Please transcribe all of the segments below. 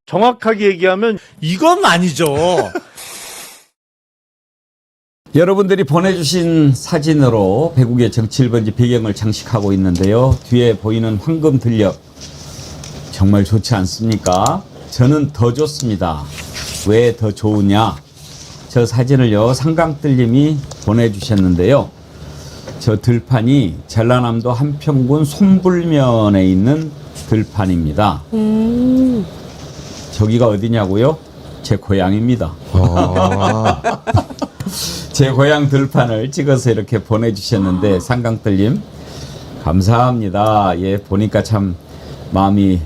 정확하게 얘기하면 이건 아니죠. 여러분들이 보내주신 사진으로 배국의 정치 1번지 배경을 장식하고 있는데요. 뒤에 보이는 황금 들녘 정말 좋지 않습니까? 저는 더 좋습니다. 왜 더 좋으냐? 저 사진을요, 상강뜰님이 보내주셨는데요. 저 들판이 전라남도 한평군 손불면에 있는 들판입니다. 저기가 어디냐고요? 제 고향입니다. 제 고향 들판을 찍어서 이렇게 보내주셨는데, 상강뜰님 감사합니다. 예, 보니까 참 마음이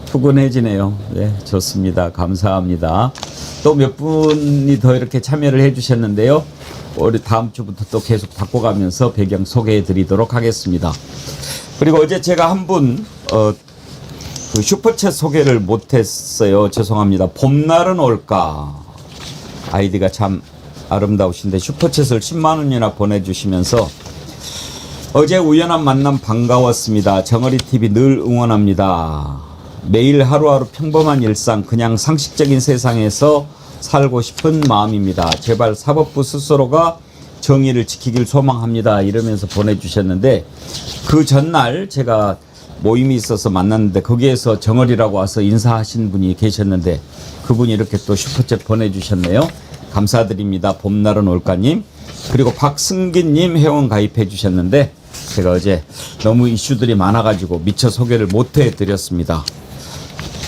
푸근해지네요. 네, 좋습니다. 감사합니다. 또 몇 분이 더 이렇게 참여를 해주셨는데요. 우리 다음 주부터 또 계속 바꿔가면서 배경 소개해 드리도록 하겠습니다. 그리고 어제 제가 한 분, 그 슈퍼챗 소개를 못했어요. 죄송합니다. 봄날은 올까? 아이디가 참 아름다우신데 슈퍼챗을 10만 원이나 보내주시면서 어제 우연한 만남 반가웠습니다. 정어리TV 늘 응원합니다. 매일 하루하루 평범한 일상, 그냥 상식적인 세상에서 살고 싶은 마음입니다. 제발 사법부 스스로가 정의를 지키길 소망합니다. 이러면서 보내주셨는데, 그 전날 제가 모임이 있어서 만났는데 거기에서 정어리라고 와서 인사하신 분이 계셨는데 그분이 이렇게 또 슈퍼챗 보내주셨네요. 감사드립니다. 봄날은 올까님. 그리고 박승기님 회원 가입해 주셨는데 제가 어제 너무 이슈들이 많아가지고 미처 소개를 못 해드렸습니다.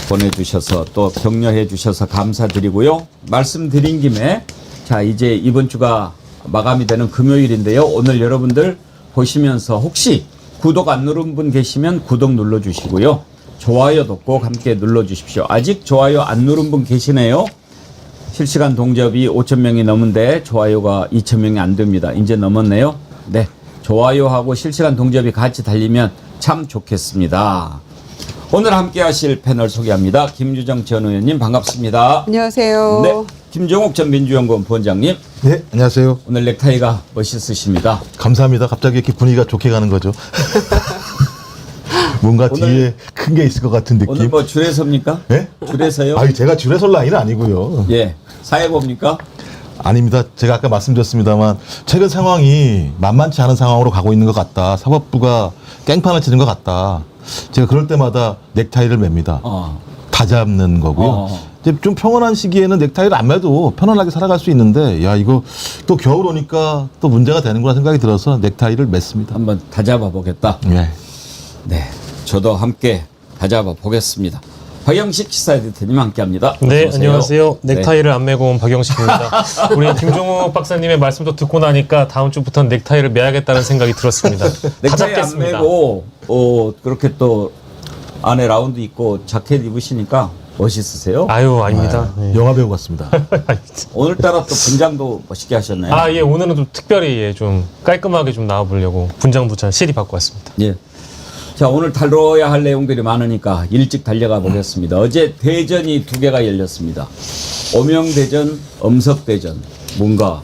보내주셔서 또 격려해 주셔서 감사드리고요. 말씀드린 김에 자, 이제 이번 주가 마감이 되는 금요일인데요. 오늘 여러분들 보시면서 혹시 구독 안 누른 분 계시면 구독 눌러주시고요. 좋아요도 꼭 함께 눌러주십시오. 아직 좋아요 안 누른 분 계시네요. 실시간 동접이 5,000명이 넘은데 좋아요가 2,000명이 안 됩니다. 이제 넘었네요. 네, 좋아요하고 실시간 동접이 같이 달리면 참 좋겠습니다. 오늘 함께 하실 패널 소개합니다. 김유정 전 의원님 반갑습니다. 안녕하세요. 네, 김종욱 전 민주연구원 부원장님. 네, 안녕하세요. 오늘 넥타이가 멋있으십니다. 감사합니다. 갑자기 이렇게 분위기가 좋게 가는 거죠. 뭔가 뒤에 큰 게 있을 것 같은 느낌. 오늘 뭐 줄에 섭니까? 네? 줄에 서요? 아니, 제가 줄에 설 라인은 아니고요. 예, 사회 봅니까? 아닙니다. 제가 아까 말씀드렸습니다만 최근 상황이 만만치 않은 상황으로 가고 있는 것 같다. 사법부가 깽판을 치는 것 같다. 제가 그럴 때마다 넥타이를 맵니다. 다 잡는 거고요. 이제 좀 평온한 시기에는 넥타이를 안 매도 편안하게 살아갈 수 있는데, 야, 이거 또 겨울 오니까 또 문제가 되는구나 생각이 들어서 넥타이를 맸습니다. 한번 다잡아 보겠다. 네. 네, 저도 함께 다잡아 보겠습니다. 박영식 시사 에디터님 함께합니다. 네, 어서 오세요. 안녕하세요. 넥타이를 안 매고 온 박영식입니다. 우리 김종욱 박사님의 말씀도 듣고 나니까 다음 주부터는 넥타이를 매야겠다는 생각이 들었습니다. 다 넥타이 안 잡겠습니다. 매고 그렇게 또 안에 라운드 입고 자켓 입으시니까 멋있으세요. 아유, 아닙니다. 네. 영화 배우 같습니다. 오늘따라 또 분장도 멋있게 하셨네요. 아, 예, 오늘은 좀 특별히 예, 좀 깔끔하게 좀 나와보려고 분장도 잘 실이 받고 왔습니다. 예. 자, 오늘 다뤄야 할 내용들이 많으니까 일찍 달려가 보겠습니다. 어제 대전이 두 개가 열렸습니다. 오명대전, 엄석대전. 뭔가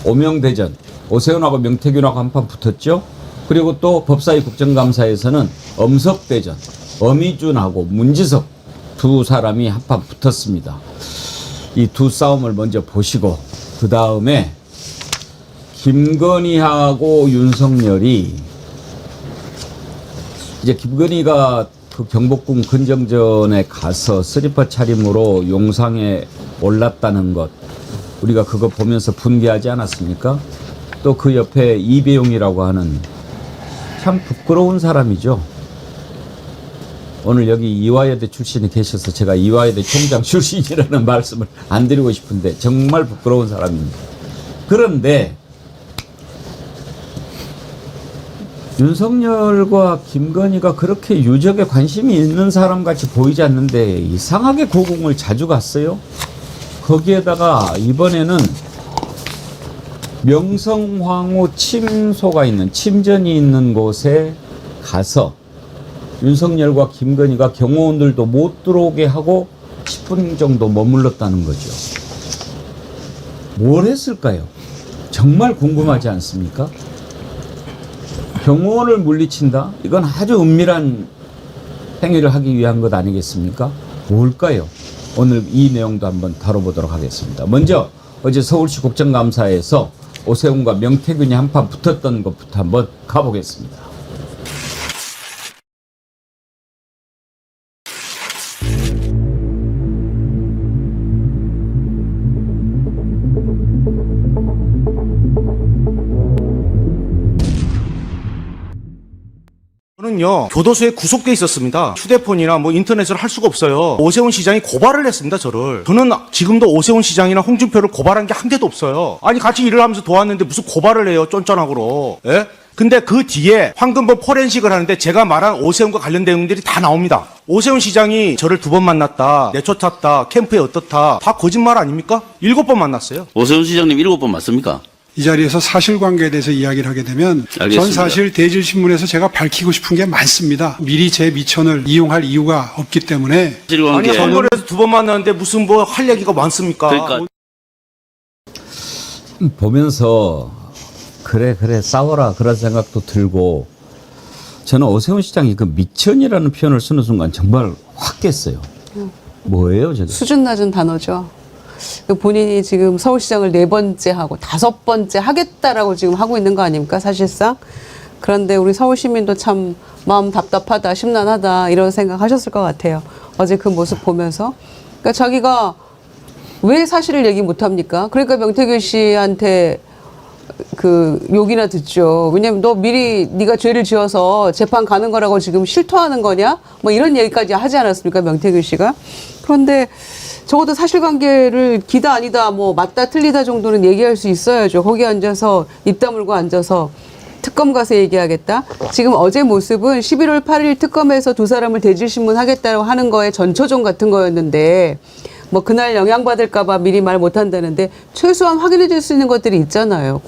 오명대전, 오세훈하고 명태균하고 한판 붙었죠. 그리고 또 법사위 국정감사에서는 엄석대전, 엄희준하고 문지석 두 사람이 한판 붙었습니다. 이 두 싸움을 먼저 보시고 그 다음에 김건희하고 윤석열이 이제 김건희가 그 경복궁 근정전에 가서 슬리퍼 차림으로 용상에 올랐다는 것, 우리가 그거 보면서 분개하지 않았습니까? 또 그 옆에 이배용이라고 하는 참 부끄러운 사람이죠. 오늘 여기 이화여대 출신이 계셔서 제가 이화여대 총장 출신이라는 말씀을 안 드리고 싶은데 정말 부끄러운 사람입니다. 그런데 윤석열과 김건희가 그렇게 유적에 관심이 있는 사람 같이 보이지 않는데 이상하게 고궁을 자주 갔어요. 거기에다가 이번에는 명성황후 침소가 있는, 침전이 있는 곳에 가서 윤석열과 김건희가 경호원들도 못 들어오게 하고 10분 정도 머물렀다는 거죠. 뭘 했을까요? 정말 궁금하지 않습니까? 경호원을 물리친다? 이건 아주 은밀한 행위를 하기 위한 것 아니겠습니까? 뭘까요? 오늘 이 내용도 한번 다뤄보도록 하겠습니다. 먼저 어제 서울시 국정감사에서 오세훈과 명태균이 한판 붙었던 것부터 한번 가보겠습니다. 저는요 교도소에 구속돼 있었습니다. 휴대폰이나 뭐 인터넷을 할 수가 없어요. 오세훈 시장이 고발을 했습니다. 저는 지금도 오세훈 시장이나 홍준표를 고발한 게 한 개도 없어요. 아니 같이 일을 하면서 도왔는데 무슨 고발을 해요, 쫀쫀하고로. 예? 근데 그 뒤에 황금범 포렌식을 하는데 제가 말한 오세훈과 관련된 내용들이 다 나옵니다. 오세훈 시장이 저를 2번 만났다, 내쫓았다, 캠프에 어떻다, 다 거짓말 아닙니까? 7번 만났어요. 오세훈 시장님 7번 맞습니까? 이 자리에서 사실관계에 대해서 이야기를 하게 되면 알겠습니다. 전 사실 대질신문에서 제가 밝히고 싶은 게 많습니다. 미리 제 미천을 이용할 이유가 없기 때문에. 아니 사실관계. 선거에서 2번 만났는데 무슨 뭐 할 얘기가 많습니까? 그러니까 보면서 그래 싸워라 그런 생각도 들고 저는 오세훈 시장이 그 미천이라는 표현을 쓰는 순간 정말 확 깼어요. 뭐예요 저게? 수준 낮은 단어죠. 본인이 지금 서울시장을 4번째 하고 5번째 하겠다라고 지금 하고 있는 거 아닙니까 사실상. 그런데 우리 서울시민도 참 마음 답답하다 심란하다 이런 생각 하셨을 것 같아요. 어제 그 모습 보면서. 그러니까 자기가 왜 사실을 얘기 못합니까? 그러니까 명태균 씨한테 그 욕이나 듣죠. 왜냐면 너 미리 네가 죄를 지어서 재판 가는 거라고 지금 실토하는 거냐? 뭐 이런 얘기까지 하지 않았습니까? 명태균 씨가. 그런데 적어도 사실관계를 기다 아니다 뭐 맞다 틀리다 정도는 얘기할 수 있어야죠. 거기 앉아서 입 다물고 앉아서 특검 가서 얘기하겠다. 지금 어제 모습은 11월 8일 특검에서 2사람을 대질신문 하겠다고 하는 거에 전초전 같은 거였는데 뭐 그날 영향받을까 봐 미리 말 못한다는데 최소한 확인해 줄 수 있는 것들이 있잖아요.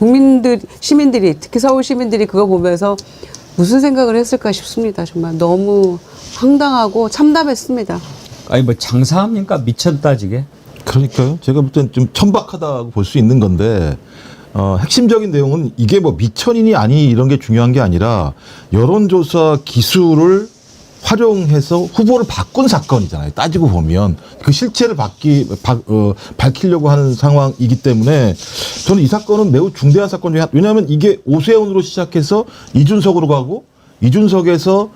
시민들이 특히 서울 시민들이 그거 보면서 무슨 생각을 했을까 싶습니다. 정말 너무 황당하고 참담했습니다. 아니 뭐 장사합니까? 미천 따지게? 그러니까요. 제가 볼 땐 좀 천박하다고 볼 수 있는 건데 핵심적인 내용은 이게 뭐 미천이니 아니 이런 게 중요한 게 아니라 여론조사 기술을 활용해서 후보를 바꾼 사건이잖아요. 따지고 보면 그 실체를 밝히려고 하는 상황이기 때문에 저는 이 사건은 매우 중대한 사건 중에 왜냐하면 이게 오세훈으로 시작해서 이준석으로 가고 이준석에서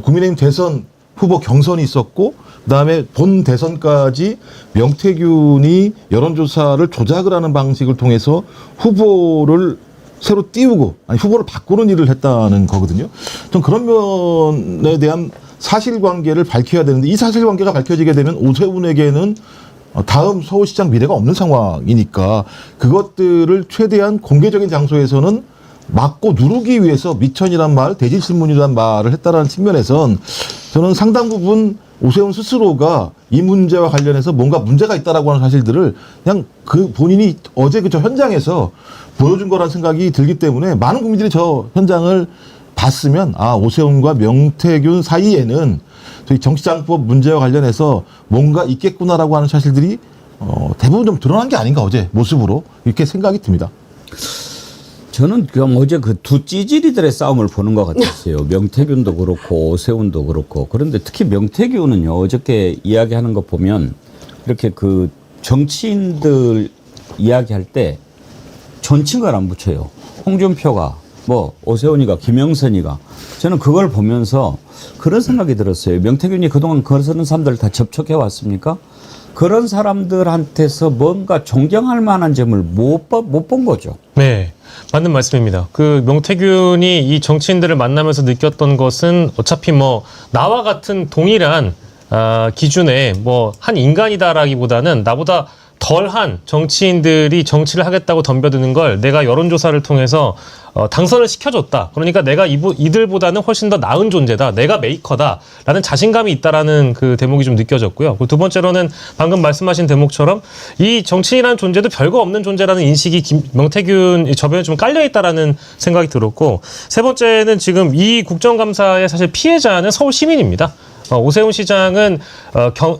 국민의힘 대선 후보 경선이 있었고 그다음에 본 대선까지 명태균이 여론조사를 조작을 하는 방식을 통해서 후보를 새로 띄우고 아니 후보를 바꾸는 일을 했다는 거거든요. 전 그런 면에 대한 사실관계를 밝혀야 되는데 이 사실관계가 밝혀지게 되면 오세훈에게는 다음 서울시장 미래가 없는 상황이니까 그것들을 최대한 공개적인 장소에서는 막고 누르기 위해서 미천이란 말, 대질신문이란 말을 했다라는 측면에선 저는 상당 부분 오세훈 스스로가 이 문제와 관련해서 뭔가 문제가 있다라고 하는 사실들을 그냥 그 본인이 어제 그 저 현장에서 보여준 거라는 생각이 들기 때문에 많은 국민들이 저 현장을 봤으면 아 오세훈과 명태균 사이에는 저희 정치자금법 문제와 관련해서 뭔가 있겠구나라고 하는 사실들이 대부분 좀 드러난 게 아닌가 어제 모습으로 이렇게 생각이 듭니다. 저는 그냥 어제 그 두 찌질이들의 싸움을 보는 것 같았어요. 명태균도 그렇고 오세훈도 그렇고. 그런데 특히 명태균은요. 어저께 이야기하는 거 보면 이렇게 그 정치인들 이야기할 때 존칭을 안 붙여요. 홍준표가 뭐 오세훈이가 김영선이가 저는 그걸 보면서 그런 생각이 들었어요. 명태균이 그동안 그런 사람들을 다 접촉해 왔습니까? 그런 사람들한테서 뭔가 존경할 만한 점을 못 본 거죠. 네. 맞는 말씀입니다. 그 명태균이 이 정치인들을 만나면서 느꼈던 것은 어차피 뭐 나와 같은 동일한 기준의 뭐 한 인간이다라기보다는 나보다 덜한 정치인들이 정치를 하겠다고 덤벼드는 걸 내가 여론조사를 통해서 당선을 시켜줬다. 그러니까 내가 이들보다는 훨씬 더 나은 존재다. 내가 메이커다라는 자신감이 있다라는 그 대목이 좀 느껴졌고요. 두 번째로는 방금 말씀하신 대목처럼 이 정치인이라는 존재도 별거 없는 존재라는 인식이 명태균 저변에 좀 깔려있다라는 생각이 들었고 세 번째는 지금 이 국정감사의 사실 피해자는 서울 시민입니다. 오세훈 시장은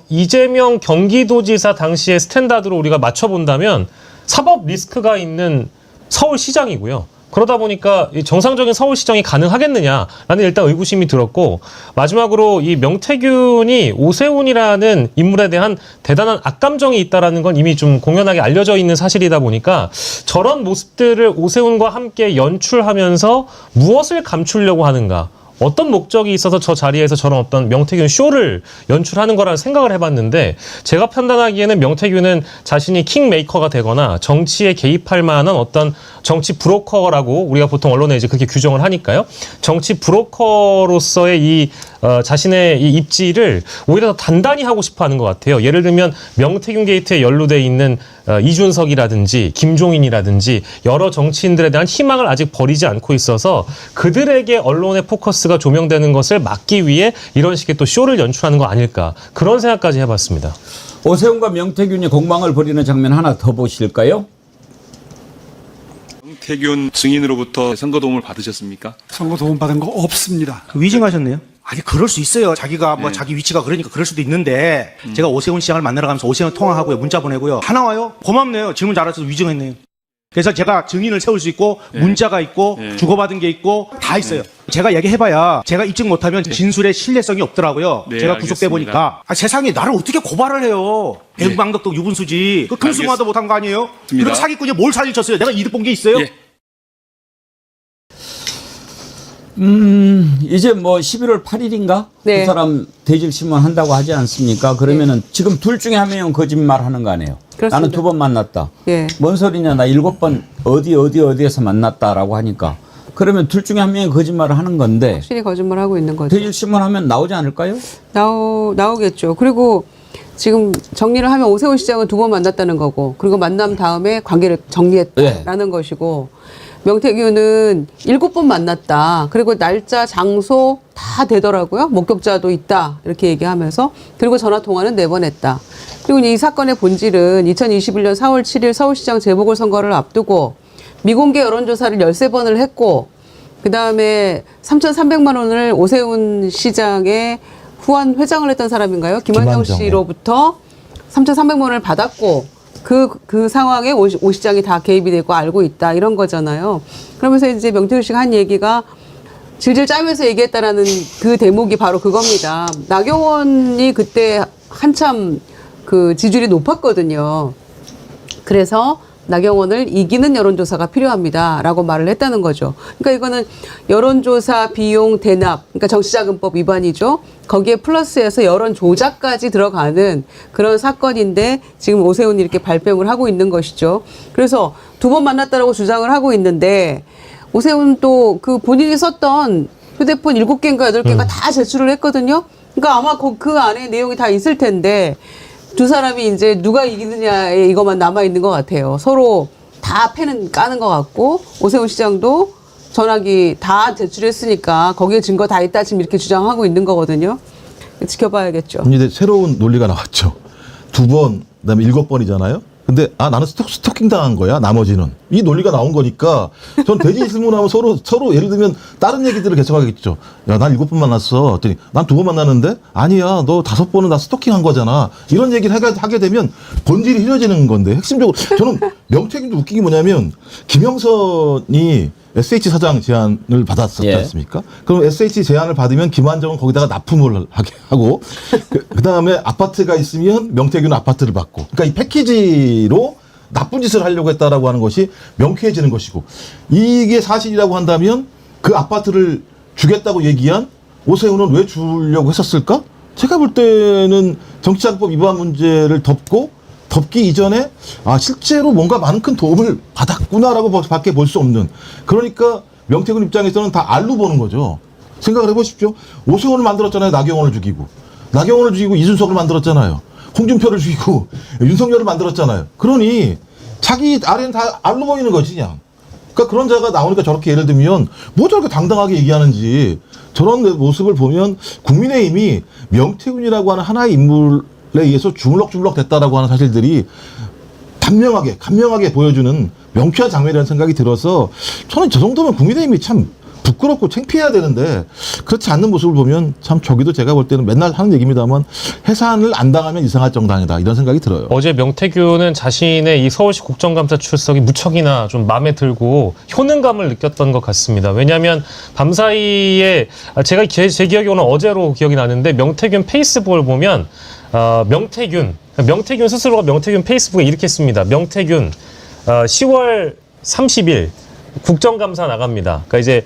이재명 경기도지사 당시의 스탠다드로 우리가 맞춰본다면 사법 리스크가 있는 서울시장이고요. 그러다 보니까 이 정상적인 서울시정이 가능하겠느냐라는 일단 의구심이 들었고, 마지막으로 이 명태균이 오세훈이라는 인물에 대한 대단한 악감정이 있다라는 건 이미 좀 공연하게 알려져 있는 사실이다 보니까 저런 모습들을 오세훈과 함께 연출하면서 무엇을 감추려고 하는가, 어떤 목적이 있어서 저 자리에서 저런 어떤 명태균 쇼를 연출하는 거라는 생각을 해봤는데, 제가 판단하기에는 명태균은 자신이 킹메이커가 되거나 정치에 개입할 만한 어떤 정치 브로커라고 우리가 보통 언론에 이제 그렇게 규정을 하니까요. 정치 브로커로서의 이 자신의 이 입지를 오히려 더 단단히 하고 싶어 하는 것 같아요. 예를 들면 명태균 게이트에 연루돼 있는 이준석이라든지 김종인이라든지 여러 정치인들에 대한 희망을 아직 버리지 않고 있어서 그들에게 언론의 포커스가 조명되는 것을 막기 위해 이런 식의 또 쇼를 연출하는 거 아닐까, 그런 생각까지 해봤습니다. 오세훈과 명태균이 공방을 벌이는 장면 하나 더 보실까요? 명태균 증인으로부터 선거 도움을 받으셨습니까? 선거 도움 받은 거 없습니다. 위증하셨네요. 아니 그럴 수 있어요. 자기가 뭐 자기 위치가 그러니까 그럴 수도 있는데 제가 오세훈 시장을 만나러 가면서 오세훈 통화하고요, 문자 보내고요. 하나 와요. 고맙네요. 질문 잘하셔서 위증했네요. 그래서 제가 증인을 세울 수 있고 문자가 있고 주고받은 게 있고 다 있어요. 제가 얘기해봐야 제가 입증 못하면 진술의 신뢰성이 없더라고요. 네, 제가 구속돼 보니까 세상에 나를 어떻게 고발을 해요. 대북방덕도 유분수지. 그 금수마도 못한 거 아니에요? 이렇게 사기꾼이 뭘 사기를 쳤어요? 내가 이득 본 게 있어요? 예. 이제 뭐 11월 8일인가? 네. 두 사람 대질 신문한다고 하지 않습니까? 그러면은 지금 둘 중에 한 명은 거짓말 하는 거 아니에요? 그렇습니다. 나는 2번 만났다. 예. 뭔 소리냐? 나 7번 어디에서 만났다라고 하니까. 그러면 둘 중에 한 명이 거짓말을 하는 건데 확실히 거짓말하고 있는 거죠. 대질 신문하면 나오지 않을까요? 나오겠죠. 그리고 지금 정리를 하면 오세훈 시장은 2번 만났다는 거고, 그리고 만남 다음에 관계를 정리했다라는 것이고, 명태균은 7번 만났다. 그리고 날짜, 장소 다 되더라고요. 목격자도 있다. 이렇게 얘기하면서. 그리고 전화 통화는 4번 했다. 그리고 이 사건의 본질은 2021년 4월 7일 서울시장 재보궐선거를 앞두고 미공개 여론조사를 13번을 했고, 그 다음에 3,300만 원을 오세훈 시장의 후원 회장을 했던 사람인가요? 김한정 씨로부터 3,300만 원을 받았고, 그 상황에 오 시장이 다 개입이 되고 알고 있다, 이런 거잖아요. 그러면서 이제 명태균 씨가 한 얘기가 질질 짜면서 얘기했다라는 그 대목이 바로 그겁니다. 나경원이 그때 한참 그 지지율이 높았거든요. 그래서 나경원을 이기는 여론조사가 필요합니다라고 말을 했다는 거죠. 그러니까 이거는 여론조사 비용 대납, 그러니까 정치자금법 위반이죠. 거기에 플러스해서 여론 조작까지 들어가는 그런 사건인데 지금 오세훈이 이렇게 발뺌을 하고 있는 것이죠. 그래서 2번 만났다라고 주장을 하고 있는데, 오세훈 또 그 본인이 썼던 휴대폰 7개인가 8개가 다 제출을 했거든요. 그러니까 아마 그 안에 내용이 다 있을 텐데, 두 사람이 이제 누가 이기느냐에 이것만 남아있는 것 같아요. 서로 다 패는 까는 것 같고, 오세훈 시장도 전화기 다 제출했으니까 거기에 증거 다 있다 지금 이렇게 주장하고 있는 거거든요. 지켜봐야겠죠. 이제 새로운 논리가 나왔죠. 2번, 그다음에 7번이잖아요. 근데 나는 스토킹 당한 거야. 나머지는 이 논리가 나온 거니까 전 대지 질문하면 서로 예를 들면 다른 얘기들을 계속하겠죠. 야, 난 7번 만났어. 그랬더니 난 2번 만났는데 아니야, 너 5번은 나 스토킹한 거잖아. 이런 얘기를 하게 되면 본질이 흐려지는 건데, 핵심적으로 저는 명태균도 웃긴 게 뭐냐면 김영선이 SH 사장 제안을 받았었지 않습니까? 그럼 SH 제안을 받으면 김한정은 거기다가 납품을 하게 하고 그다음에 아파트가 있으면 명태균은 아파트를 받고, 그러니까 이 패키지로 나쁜 짓을 하려고 했다라고 하는 것이 명쾌해지는 것이고, 이게 사실이라고 한다면 그 아파트를 주겠다고 얘기한 오세훈은 왜 주려고 했었을까? 제가 볼 때는 정치자금법 위반 문제를 덮기 이전에 실제로 뭔가 많은 큰 도움을 받았구나라고 밖에 볼 수 없는, 그러니까 명태균 입장에서는 다 알로 보는 거죠. 생각을 해보십시오. 오세훈을 만들었잖아요. 나경원을 죽이고 이준석을 만들었잖아요. 홍준표를 죽이고 윤석열을 만들었잖아요. 그러니 자기 아래는 다 알로 보이는 거지 그냥. 그러니까 그런 자가 나오니까 저렇게 예를 들면 뭐 저렇게 당당하게 얘기하는지, 저런 모습을 보면 국민의힘이 명태균이라고 하는 하나의 인물에 의해서 주물럭주물럭 됐다라고 하는 사실들이 간명하게 보여주는 명쾌한 장면이라는 생각이 들어서, 저는 저 정도면 국민의힘이 참 부끄럽고 창피해야 되는데 그렇지 않는 모습을 보면 참 저기도 제가 볼 때는 맨날 하는 얘기입니다만 해산을 안 당하면 이상할 정당이다 이런 생각이 들어요. 어제 명태균은 자신의 이 서울시 국정감사 출석이 무척이나 좀 마음에 들고 효능감을 느꼈던 것 같습니다. 왜냐하면 밤사이에 제가 제 기억이 오늘 어제로 기억이 나는데 명태균 페이스북을 보면 명태균 스스로가 명태균 페이스북에 이렇게 씁니다. 명태균 10월 30일 국정감사 나갑니다. 그러니까 이제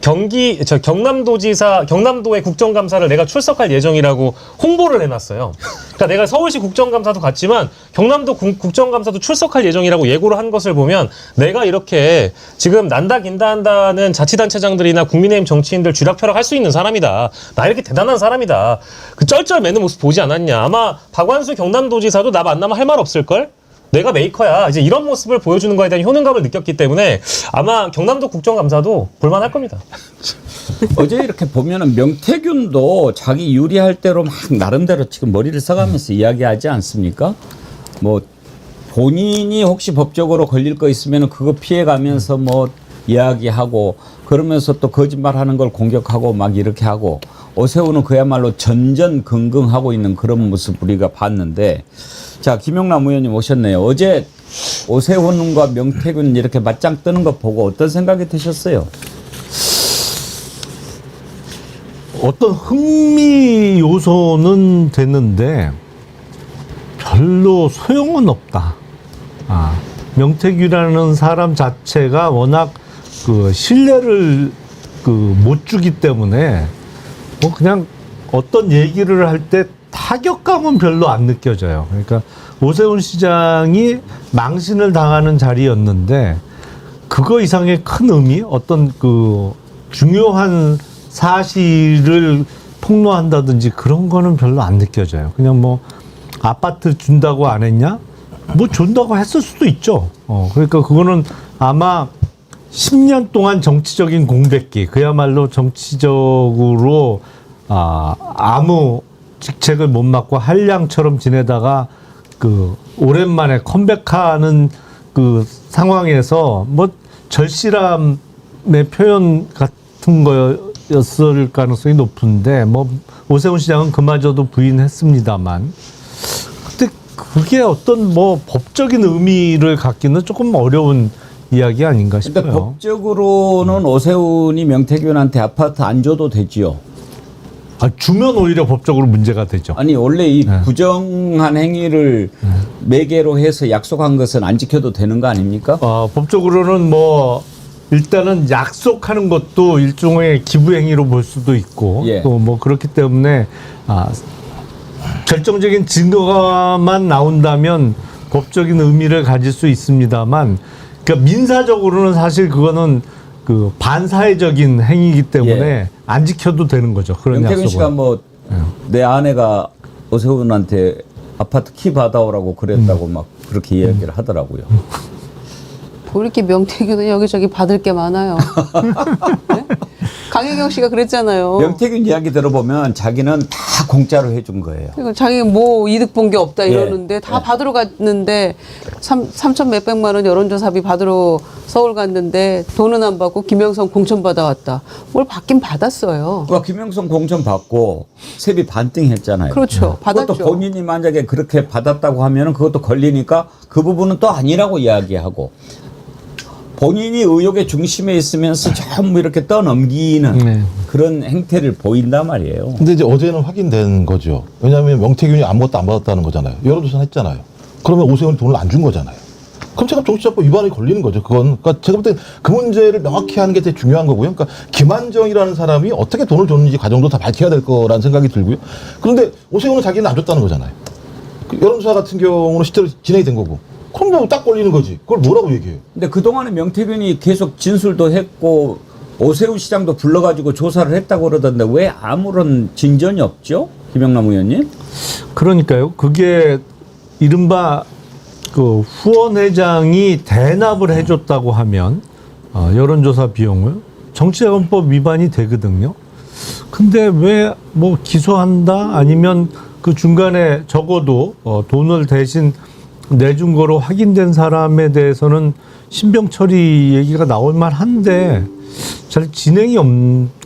경남도의 국정감사를 내가 출석할 예정이라고 홍보를 해놨어요. 그러니까 내가 서울시 국정감사도 갔지만 경남도 국정감사도 출석할 예정이라고 예고를 한 것을 보면 내가 이렇게 지금 난다 긴다 한다는 자치단체장들이나 국민의힘 정치인들 쥐락펴락 할 수 있는 사람이다. 나 이렇게 대단한 사람이다. 그 쩔쩔매는 모습 보지 않았냐. 아마 박완수 경남도지사도 나 만나면 할 말 없을걸? 내가 메이커야. 이제 이런 모습을 보여주는 거에 대한 효능감을 느꼈기 때문에 아마 경남도 국정감사도 볼만할 겁니다. 어제 이렇게 보면은 명태균도 자기 유리할 대로 막 나름대로 지금 머리를 써가면서 이야기하지 않습니까? 뭐 본인이 혹시 법적으로 걸릴 거 있으면 그거 피해가면서 뭐 이야기하고 그러면서 또 거짓말하는 걸 공격하고 막 이렇게 하고 오세훈은 그야말로 전전긍긍하고 있는 그런 모습 우리가 봤는데 자 김영남 의원님 오셨네요. 어제 오세훈과 명태균 이렇게 맞짱 뜨는 거 보고 어떤 생각이 드셨어요? 어떤 흥미 요소는 됐는데 별로 소용은 없다. 명태균이라는 사람 자체가 워낙 그 신뢰를 못 주기 때문에 뭐 그냥 어떤 얘기를 할 때 타격감은 별로 안 느껴져요. 그러니까 오세훈 시장이 망신을 당하는 자리였는데 그거 이상의 큰 의미, 어떤 그 중요한 사실을 폭로한다든지 그런 거는 별로 안 느껴져요. 그냥 뭐 아파트 준다고 안 했냐? 뭐 준다고 했을 수도 있죠. 그러니까 그거는 아마 10년 동안 정치적인 공백기, 그야말로 정치적으로 아무 직책을 못 맡고 한량처럼 지내다가 그 오랜만에 컴백하는 그 상황에서 뭐 절실함의 표현 같은 거였을 가능성이 높은데 뭐 오세훈 시장은 그마저도 부인했습니다만 근데 그게 어떤 뭐 법적인 의미를 갖기는 조금 어려운 이야기 아닌가 싶어요. 근데 법적으로는 오세훈이 명태균한테 아파트 안 줘도 되지요. 주면 오히려 법적으로 문제가 되죠. 아니 원래 이 부정한 행위를 매개로 해서 약속한 것은 안 지켜도 되는 거 아닙니까? 법적으로는 뭐 일단은 약속하는 것도 일종의 기부 행위로 볼 수도 있고 예. 또 뭐 그렇기 때문에 결정적인 증거만 나온다면 법적인 의미를 가질 수 있습니다만 그러니까 민사적으로는 사실 그거는 그 반사회적인 행위이기 때문에 예. 안 지켜도 되는 거죠. 그런 명태균 약속은. 씨가 뭐 내 아내가 오세훈한테 아파트 키 받아오라고 그랬다고 막 그렇게 이야기를 하더라고요. 뭐 이렇게 명태균은 여기저기 받을 게 많아요. 네? 강혜경 씨가 그랬잖아요. 명태균 이야기 들어보면 자기는 다 공짜로 해준 거예요. 그러니까 자기 뭐 이득 본 게 없다 이러는데 예. 다 받으러 갔는데 3천 몇백만 원 여론조사비 받으러 서울 갔는데 돈은 안 받고 김영선 공천 받아왔다. 뭘 받긴 받았어요. 그러니까 김영선 공천 받고 세비 반띵했잖아요. 그렇죠. 받았죠. 그것도 본인이 만약에 그렇게 받았다고 하면은 그것도 걸리니까 그 부분은 또 아니라고 이야기하고 본인이 의혹의 중심에 있으면서 전부 이렇게 떠넘기는 그런 행태를 보인단 말이에요. 근데 이제 어제는 확인된 거죠. 왜냐하면 명태균이 아무것도 안 받았다는 거잖아요. 여론조사 했잖아요. 그러면 오세훈이 돈을 안 준 거잖아요. 그럼 제가 정치자법 위반이 걸리는 거죠. 그건. 그러니까 제가 볼 때 그 문제를 명확히 하는 게 되게 중요한 거고요. 그러니까 김한정이라는 사람이 어떻게 돈을 줬는지 과정도 다 밝혀야 될 거라는 생각이 들고요. 그런데 오세훈은 자기는 안 줬다는 거잖아요. 그 여론조사 같은 경우는 실제로 진행이 된 거고. 그럼 뭐 딱 걸리는 거지. 그걸 뭐라고 얘기해요? 근데 그동안에 명태균이 계속 진술도 했고 오세훈 시장도 불러가지고 조사를 했다고 그러던데 왜 아무런 진전이 없죠? 김영남 의원님? 그러니까요. 그게 이른바 그 후원회장이 대납을 해줬다고 하면 여론조사 비용을 정치자금법 위반이 되거든요. 근데 왜 뭐 기소한다 아니면 그 중간에 적어도 돈을 대신 내준 거로 확인된 사람에 대해서는 신병 처리 얘기가 나올 만한데 잘 진행이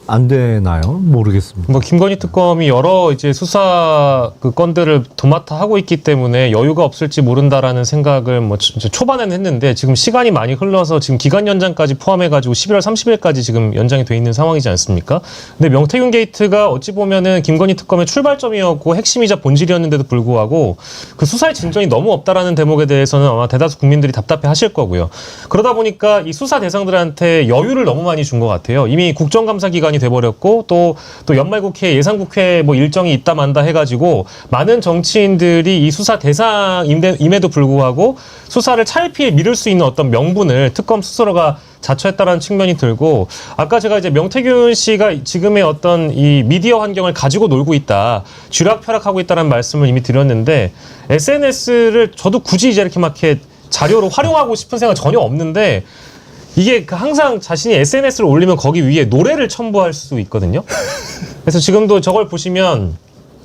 안 되나요? 모르겠습니다. 뭐 김건희 특검이 여러 이제 수사 그 건들을 도맡아 하고 있기 때문에 여유가 없을지 모른다라는 생각을 뭐 이제 초반에는 했는데 지금 시간이 많이 흘러서 지금 기간 연장까지 포함해가지고 11월 30일까지 지금 연장이 돼 있는 상황이지 않습니까? 근데 명태균 게이트가 어찌 보면은 김건희 특검의 출발점이었고 핵심이자 본질이었는데도 불구하고 그 수사의 진전이 너무 없다라는 대목에 대해서는 아마 대다수 국민들이 답답해하실 거고요. 그러다 보니까 이 수사 대상들한테 여유를 너무 많이 준 것 같아요. 이미 국정감사 기간이 돼버렸고 또 연말국회 예산국회 뭐 일정이 있다 만다 해가지고 많은 정치인들이 이 수사 대상임에도 불구하고 수사를 차일피일 미룰 수 있는 어떤 명분을 특검 스스로가 자처했다라는 측면이 들고 아까 제가 이제 명태균 씨가 지금의 어떤 이 미디어 환경을 가지고 놀고 있다, 쥐락펴락하고 있다는 말씀을 이미 드렸는데 SNS를 저도 굳이 이제 이렇게 막 이렇게 자료로 활용하고 싶은 생각 전혀 없는데. 이게 항상 자신이 SNS를 올리면 거기 위에 노래를 첨부할 수 있거든요. 그래서 지금도 저걸 보시면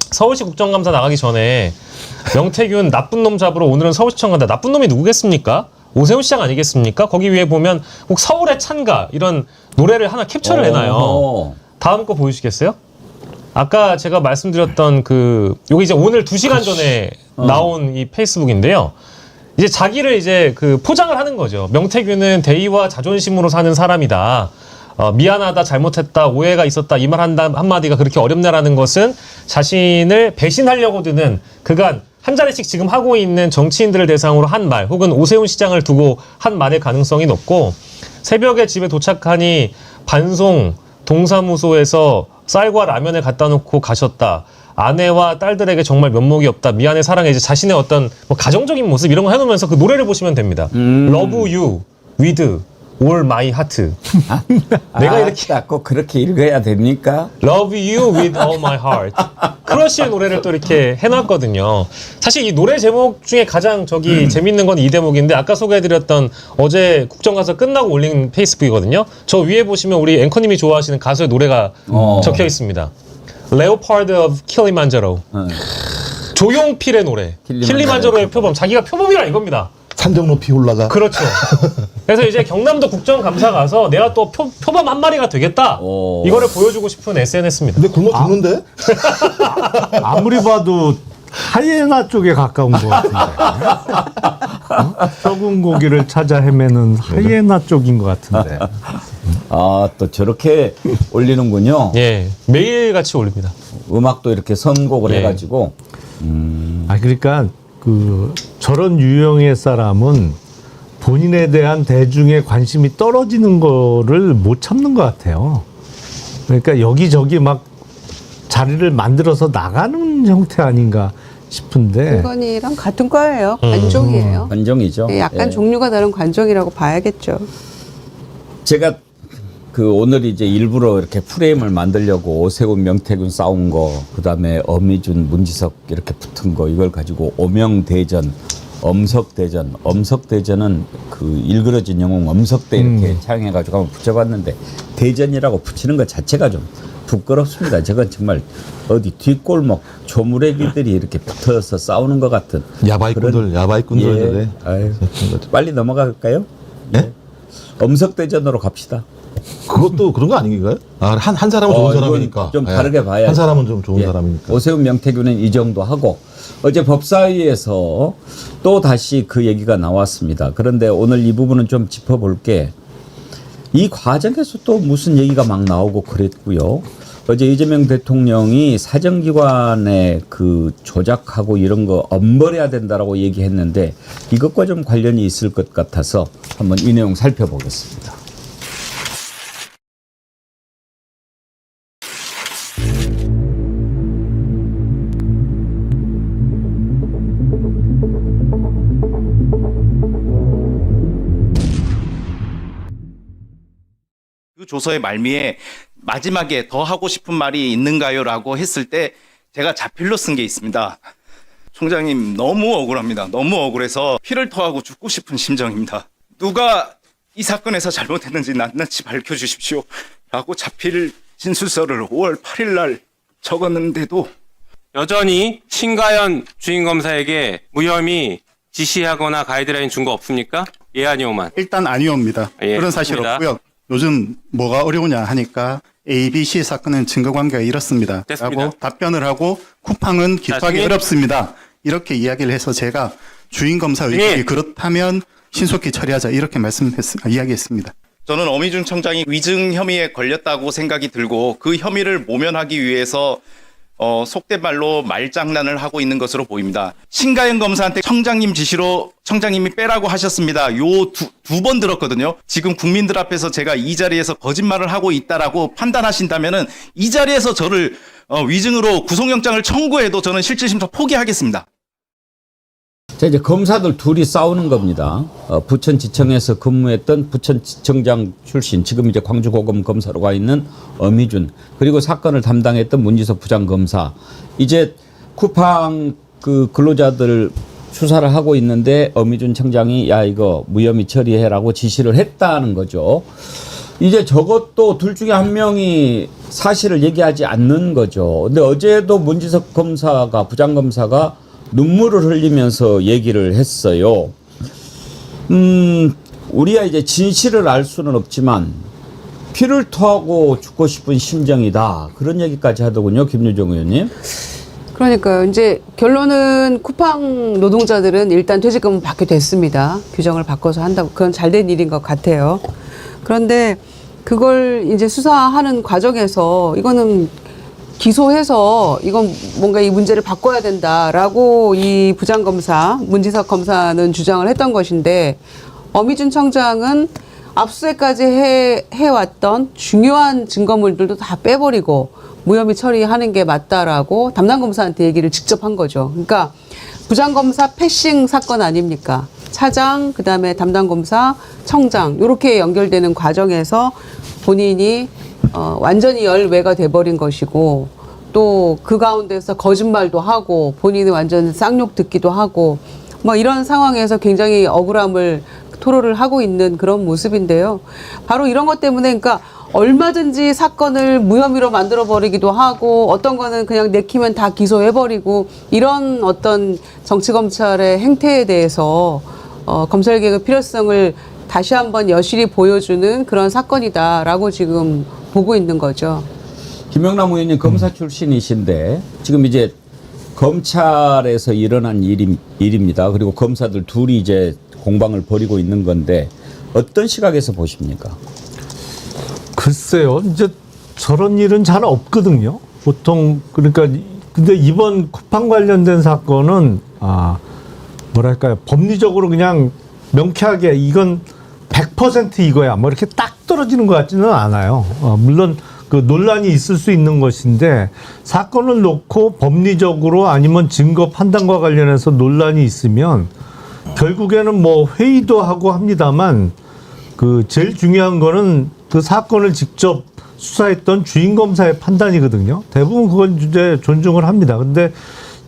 서울시 국정감사 나가기 전에 명태균 나쁜 놈 잡으러 오늘은 서울시청 간다. 나쁜 놈이 누구겠습니까? 오세훈 시장 아니겠습니까? 거기 위에 보면 꼭 서울의 찬가 이런 노래를 하나 캡처를 해놔요. 다음 거 보여주시겠어요? 아까 제가 말씀드렸던 요게 이제 오늘 2시간 전에 나온 이 페이스북인데요. 이제 자기를 이제 그 포장을 하는 거죠. 명태균은 대의와 자존심으로 사는 사람이다. 미안하다, 잘못했다, 오해가 있었다 이 말 한마디가 그렇게 어렵냐라는 것은 자신을 배신하려고 드는 그간 한 자리씩 지금 하고 있는 정치인들을 대상으로 한 말 혹은 오세훈 시장을 두고 한 말의 가능성이 높고 새벽에 집에 도착하니 반송 동사무소에서 쌀과 라면을 갖다 놓고 가셨다. 아내와 딸들에게 정말 면목이 없다. 미안해 사랑해. 이제 자신의 어떤 뭐 가정적인 모습 이런 거 해놓으면서 그 노래를 보시면 됩니다. Love you with all my heart. 내가 이렇게 꼭 그렇게 읽어야 됩니까? Love you with all my heart. 크러쉬의 노래를 또 이렇게 해놨거든요. 사실 이 노래 제목 중에 가장 재밌는 건 이 대목인데 아까 소개해드렸던 어제 국정감사 끝나고 올린 페이스북이거든요. 저 위에 보시면 우리 앵커님이 좋아하시는 가수의 노래가 적혀 있습니다. Leopard of Kilimanjaro. 조용필의 노래. 킬리만자로의 표범. 자기가 표범이라 이겁니다. 산정 높이 올라가. 그렇죠. 그래서 이제 경남도 국정감사 가서 내가 또 표범 한 마리가 되겠다. 이거를 보여주고 싶은 SNS입니다. 근데 굶어 죽는데? 아무리 봐도 하이에나 쪽에 가까운 것 같은데. 썩은 고기를 찾아 헤매는 하이에나 쪽인 것 같은데. 또 저렇게 올리는군요. 예, 매일같이 올립니다. 음악도 이렇게 선곡을 예. 해가지고. 그러니까 저런 유형의 사람은 본인에 대한 대중의 관심이 떨어지는 거를 못 참는 것 같아요. 그러니까 여기저기 막 자리를 만들어서 나가는 형태 아닌가 싶은데. 김건희랑 같은 과예요. 관종이에요. 관종이죠. 네, 약간 예. 종류가 다른 관종이라고 봐야겠죠. 제가 오늘 이제 일부러 이렇게 프레임을 만들려고 오세훈, 명태균 싸운 거, 그 다음에 엄희준, 문지석 이렇게 붙은 거, 이걸 가지고 오명대전, 엄석대전, 엄석대전은 일그러진 영웅 엄석대 이렇게 차용해가지고 한번 붙여봤는데 대전이라고 붙이는 것 자체가 좀 부끄럽습니다. 저건 정말 어디 뒷골목 조무래기들이 이렇게 붙어서 싸우는 것 같은 야바이꾼들. 예. 아유, 빨리 넘어갈까요? 네? 엄석대전으로 갑시다. 그것도 그런 거 아닌가요? 한 사람은 좋은 이건 사람이니까. 좀 다르게 봐야죠. 한 사람은 좀 좋은 예. 사람이니까. 오세훈, 명태균은 이 정도 하고 어제 법사위에서 또 다시 그 얘기가 나왔습니다. 그런데 오늘 이 부분은 좀 짚어볼게. 이 과정에서 또 무슨 얘기가 막 나오고 그랬고요. 어제 이재명 대통령이 사정기관에 조작하고 이런 거 엄벌해야 된다라고 얘기했는데 이것과 좀 관련이 있을 것 같아서 한번 이 내용 살펴보겠습니다. 그 조서의 말미에 마지막에 더 하고 싶은 말이 있는가요? 라고 했을 때 제가 자필로 쓴 게 있습니다. 총장님 너무 억울합니다. 너무 억울해서 피를 토하고 죽고 싶은 심정입니다. 누가 이 사건에서 잘못했는지 낱낱이 밝혀주십시오. 라고 자필 진술서를 5월 8일 날 적었는데도 여전히 신가연 주임검사에게 무혐의 지시하거나 가이드라인 준 거 없습니까? 예, 아니오만. 일단 아니옵니다. 예, 그런 사실 좋습니다. 없고요. 요즘 뭐가 어려우냐 하니까 ABC 사건은 증거관계가 이렇습니다. 됐습니다. 라고 답변을 하고 쿠팡은 기소하기 증인. 어렵습니다. 이렇게 이야기를 해서 제가 주인검사 의혹이 증인. 그렇다면 신속히 처리하자 이렇게 이야기했습니다. 저는 어미준 청장이 위증 혐의에 걸렸다고 생각이 들고 그 혐의를 모면하기 위해서 속된 말로 말장난을 하고 있는 것으로 보입니다. 신가연 검사한테 청장님 지시로 청장님이 빼라고 하셨습니다. 요 두 번 들었거든요. 지금 국민들 앞에서 제가 이 자리에서 거짓말을 하고 있다라고 판단하신다면은 이 자리에서 저를 위증으로 구속영장을 청구해도 저는 실질심사 포기하겠습니다. 자, 이제 검사들 둘이 싸우는 겁니다. 부천지청에서 근무했던 부천지청장 출신, 지금 이제 광주고검 검사로 가 있는 어미준, 그리고 사건을 담당했던 문지석 부장검사. 이제 쿠팡 그 근로자들 수사를 하고 있는데 어미준 청장이 야, 이거 무혐의 처리해라고 지시를 했다는 거죠. 이제 저것도 둘 중에 한 명이 사실을 얘기하지 않는 거죠. 근데 어제도 문지석 검사가, 부장검사가 눈물을 흘리면서 얘기를 했어요. 우리가 이제 진실을 알 수는 없지만 피를 토하고 죽고 싶은 심정이다. 그런 얘기까지 하더군요, 김유정 의원님. 그러니까요. 이제 결론은 쿠팡 노동자들은 일단 퇴직금을 받게 됐습니다. 규정을 바꿔서 한다고. 그건 잘된 일인 것 같아요. 그런데 그걸 이제 수사하는 과정에서 이거는 기소해서 이건 뭔가 이 문제를 바꿔야 된다라고 이 부장검사, 문지석 검사는 주장을 했던 것인데 어미준 청장은 압수수색까지 해왔던 중요한 증거물들도 다 빼버리고 무혐의 처리하는 게 맞다라고 담당검사한테 얘기를 직접 한 거죠. 그러니까 부장검사 패싱 사건 아닙니까? 차장, 그다음에 담당검사, 청장 이렇게 연결되는 과정에서 본인이 완전히 열외가 돼버린 것이고 또 그 가운데서 거짓말도 하고 본인은 완전 쌍욕 듣기도 하고 뭐 이런 상황에서 굉장히 억울함을 토로를 하고 있는 그런 모습인데요. 바로 이런 것 때문에 그러니까 얼마든지 사건을 무혐의로 만들어버리기도 하고 어떤 거는 그냥 내키면 다 기소해버리고 이런 어떤 정치검찰의 행태에 대해서 검찰개혁의 필요성을 다시 한번 여실히 보여주는 그런 사건이다라고 지금 보고 있는 거죠. 김영남 의원님 검사 출신이신데 지금 이제 검찰에서 일어난 일입니다. 그리고 검사들 둘이 이제 공방을 벌이고 있는 건데 어떤 시각에서 보십니까? 글쎄요. 이제 저런 일은 잘 없거든요. 보통 그러니까 근데 이번 쿠팡 관련된 사건은 뭐랄까요. 법리적으로 그냥 명쾌하게 이건 100% 이거야. 뭐 이렇게 딱 떨어지는 것 같지는 않아요. 물론 그 논란이 있을 수 있는 것인데 사건을 놓고 법리적으로 아니면 증거 판단과 관련해서 논란이 있으면 결국에는 뭐 회의도 하고 합니다만 그 제일 중요한 거는 그 사건을 직접 수사했던 주인 검사의 판단이거든요. 대부분 그건 이제 존중을 합니다. 근데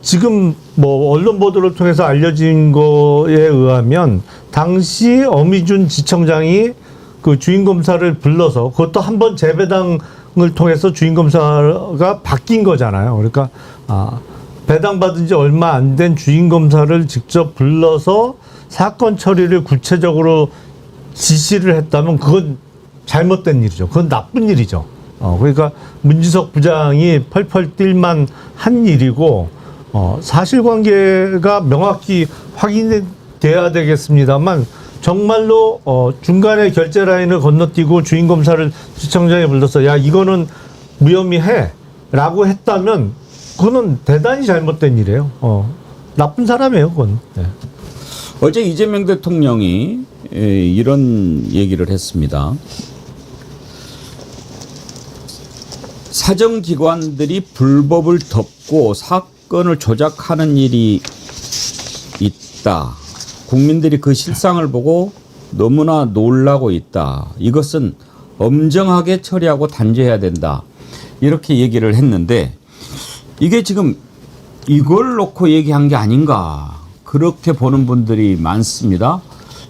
지금 뭐 언론 보도를 통해서 알려진 거에 의하면 당시 어미준 지청장이 그 주인 검사를 불러서 그것도 한번 재배당을 통해서 주인 검사가 바뀐 거잖아요. 그러니까 배당받은 지 얼마 안 된 주인 검사를 직접 불러서 사건 처리를 구체적으로 지시를 했다면 그건 잘못된 일이죠. 그건 나쁜 일이죠. 그러니까 문지석 부장이 펄펄 뛸만 한 일이고 사실관계가 명확히 확인돼야 되겠습니다만 정말로 중간에 결제 라인을 건너뛰고 주인 검사를 지청장에 불러서 야 이거는 무혐의해라고 했다면 그거는 대단히 잘못된 일이에요. 나쁜 사람이에요, 그건. 네. 어제 이재명 대통령이 이런 얘기를 했습니다. 사정기관들이 불법을 덮고 사건을 조작하는 일이 있다. 국민들이 그 실상을 보고 너무나 놀라고 있다. 이것은 엄정하게 처리하고 단죄해야 된다. 이렇게 얘기를 했는데 이게 지금 이걸 놓고 얘기한 게 아닌가. 그렇게 보는 분들이 많습니다.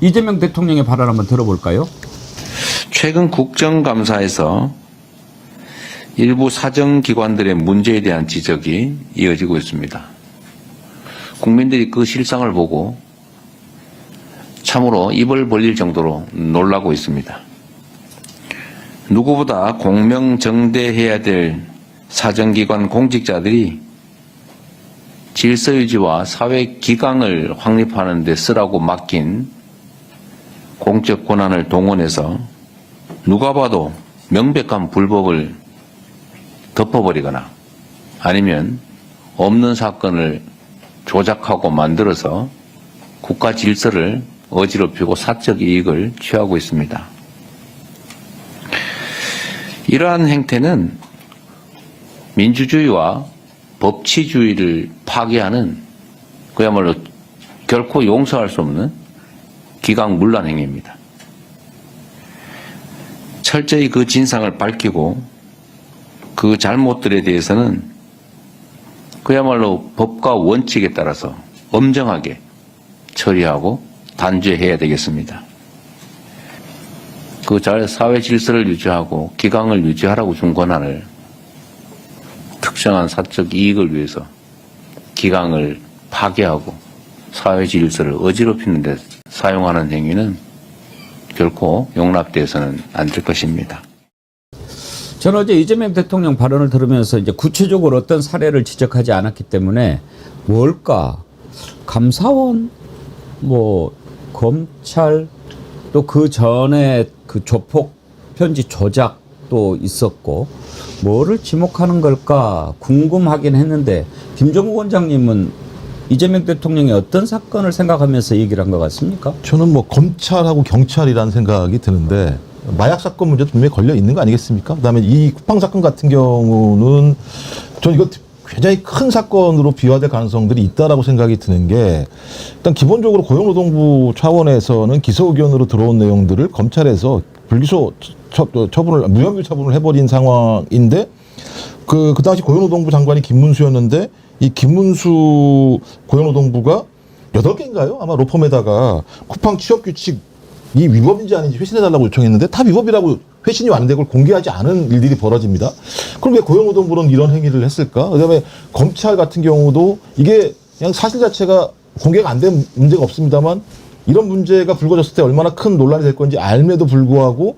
이재명 대통령의 발언 한번 들어볼까요? 최근 국정감사에서 일부 사정기관들의 문제에 대한 지적이 이어지고 있습니다. 국민들이 그 실상을 보고 참으로 입을 벌릴 정도로 놀라고 있습니다. 누구보다 공명정대해야 될 사정기관 공직자들이 질서유지와 사회기강을 확립하는 데 쓰라고 맡긴 공적 권한을 동원해서 누가 봐도 명백한 불법을 덮어버리거나 아니면 없는 사건을 조작하고 만들어서 국가 질서를 어지럽히고 사적 이익을 취하고 있습니다. 이러한 행태는 민주주의와 법치주의를 파괴하는 그야말로 결코 용서할 수 없는 기강문란 행위입니다. 철저히 그 진상을 밝히고 그 잘못들에 대해서는 그야말로 법과 원칙에 따라서 엄정하게 처리하고 단죄해야 되겠습니다. 그 사회 질서를 유지하고 기강을 유지하라고 준 권한을 특정한 사적 이익을 위해서 기강을 파괴하고 사회 질서를 어지럽히는 데 사용하는 행위는 결코 용납돼서는 안 될 것입니다. 저는 어제 이재명 대통령 발언을 들으면서 이제 구체적으로 어떤 사례를 지적하지 않았기 때문에 뭘까? 감사원, 뭐 검찰, 또 그 전에 그 조폭 편지 조작도 있었고 뭐를 지목하는 걸까 궁금하긴 했는데 김종국 원장님은 이재명 대통령이 어떤 사건을 생각하면서 얘기를 한 것 같습니까? 저는 뭐 검찰하고 경찰이라는 생각이 드는데 마약 사건 문제도 분명히 걸려 있는 거 아니겠습니까? 그다음에 이 쿠팡 사건 같은 경우는 저는 이거 굉장히 큰 사건으로 비화될 가능성들이 있다라고 생각이 드는 게 일단 기본적으로 고용노동부 차원에서는 기소 의견으로 들어온 내용들을 검찰에서 불기소 처분을 무혐의 처분을 해버린 상황인데 그 당시 고용노동부 장관이 김문수였는데 이 김문수 고용노동부가 8개인가요? 아마 로펌에다가 쿠팡 취업규칙 이 위법인지 아닌지 회신해달라고 요청했는데 다 위법이라고 회신이 완되고 공개하지 않은 일들이 벌어집니다. 그럼 왜 고용노동부는 이런 행위를 했을까? 그다음에 검찰 같은 경우도 이게 그냥 사실 자체가 공개가 안 된 문제가 없습니다만 이런 문제가 불거졌을 때 얼마나 큰 논란이 될 건지 알매도 불구하고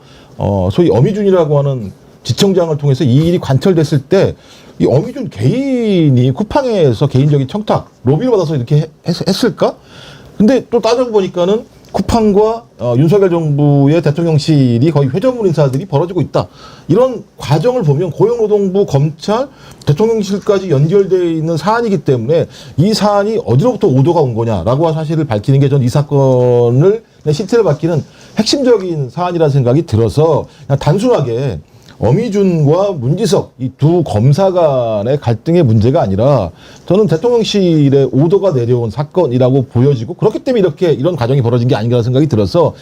소위 어미준이라고 하는 지청장을 통해서 이 일이 관철됐을 때 이 어미준 개인이 쿠팡에서 개인적인 청탁, 로비를 받아서 이렇게 했을까? 근데 또 따져보니까는 쿠팡과 윤석열 정부의 대통령실이 거의 회전문 인사들이 벌어지고 있다. 이런 과정을 보면 고용노동부, 검찰, 대통령실까지 연결되어 있는 사안이기 때문에 이 사안이 어디로부터 오도가 온 거냐라고 하는 사실을 밝히는 게 전 이 사건을 실체를 밝히는 핵심적인 사안이라는 생각이 들어서 그냥 단순하게 어미준과 문지석 이 두 검사 간의 갈등의 문제가 아니라 저는 대통령실의 오더가 내려온 사건이라고 보여지고 그렇기 때문에 이런 과정이 벌어진 게 아닌가 생각이 들어서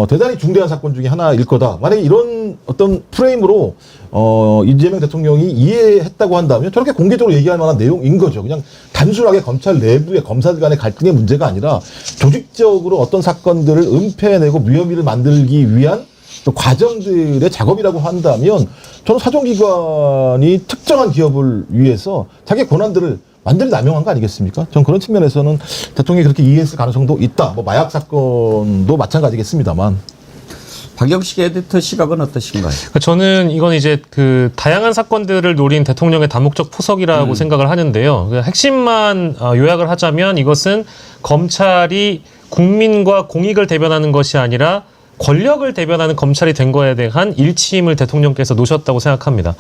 대단히 중대한 사건 중에 하나일 거다. 만약에 이런 어떤 프레임으로 이재명 대통령이 이해했다고 한다면 저렇게 공개적으로 얘기할 만한 내용인 거죠. 그냥 단순하게 검찰 내부의 검사들 간의 갈등의 문제가 아니라 조직적으로 어떤 사건들을 은폐해내고 무혐의를 만들기 위한 또 과정들의 작업이라고 한다면 저는 사정기관이 특정한 기업을 위해서 자기 권한들을 완전히 남용한 거 아니겠습니까? 전 그런 측면에서는 대통령이 그렇게 이해했을 가능성도 있다. 뭐 마약 사건도 마찬가지겠습니다만. 박영식 에디터 시각은 어떠신가요? 저는 이건 이제 그 다양한 사건들을 노린 대통령의 다목적 포석이라고 생각을 하는데요. 핵심만 요약을 하자면 이것은 검찰이 국민과 공익을 대변하는 것이 아니라 권력을 대변하는 검찰이 된 거에 대한 일침을 대통령께서 놓으셨다고 생각합니다.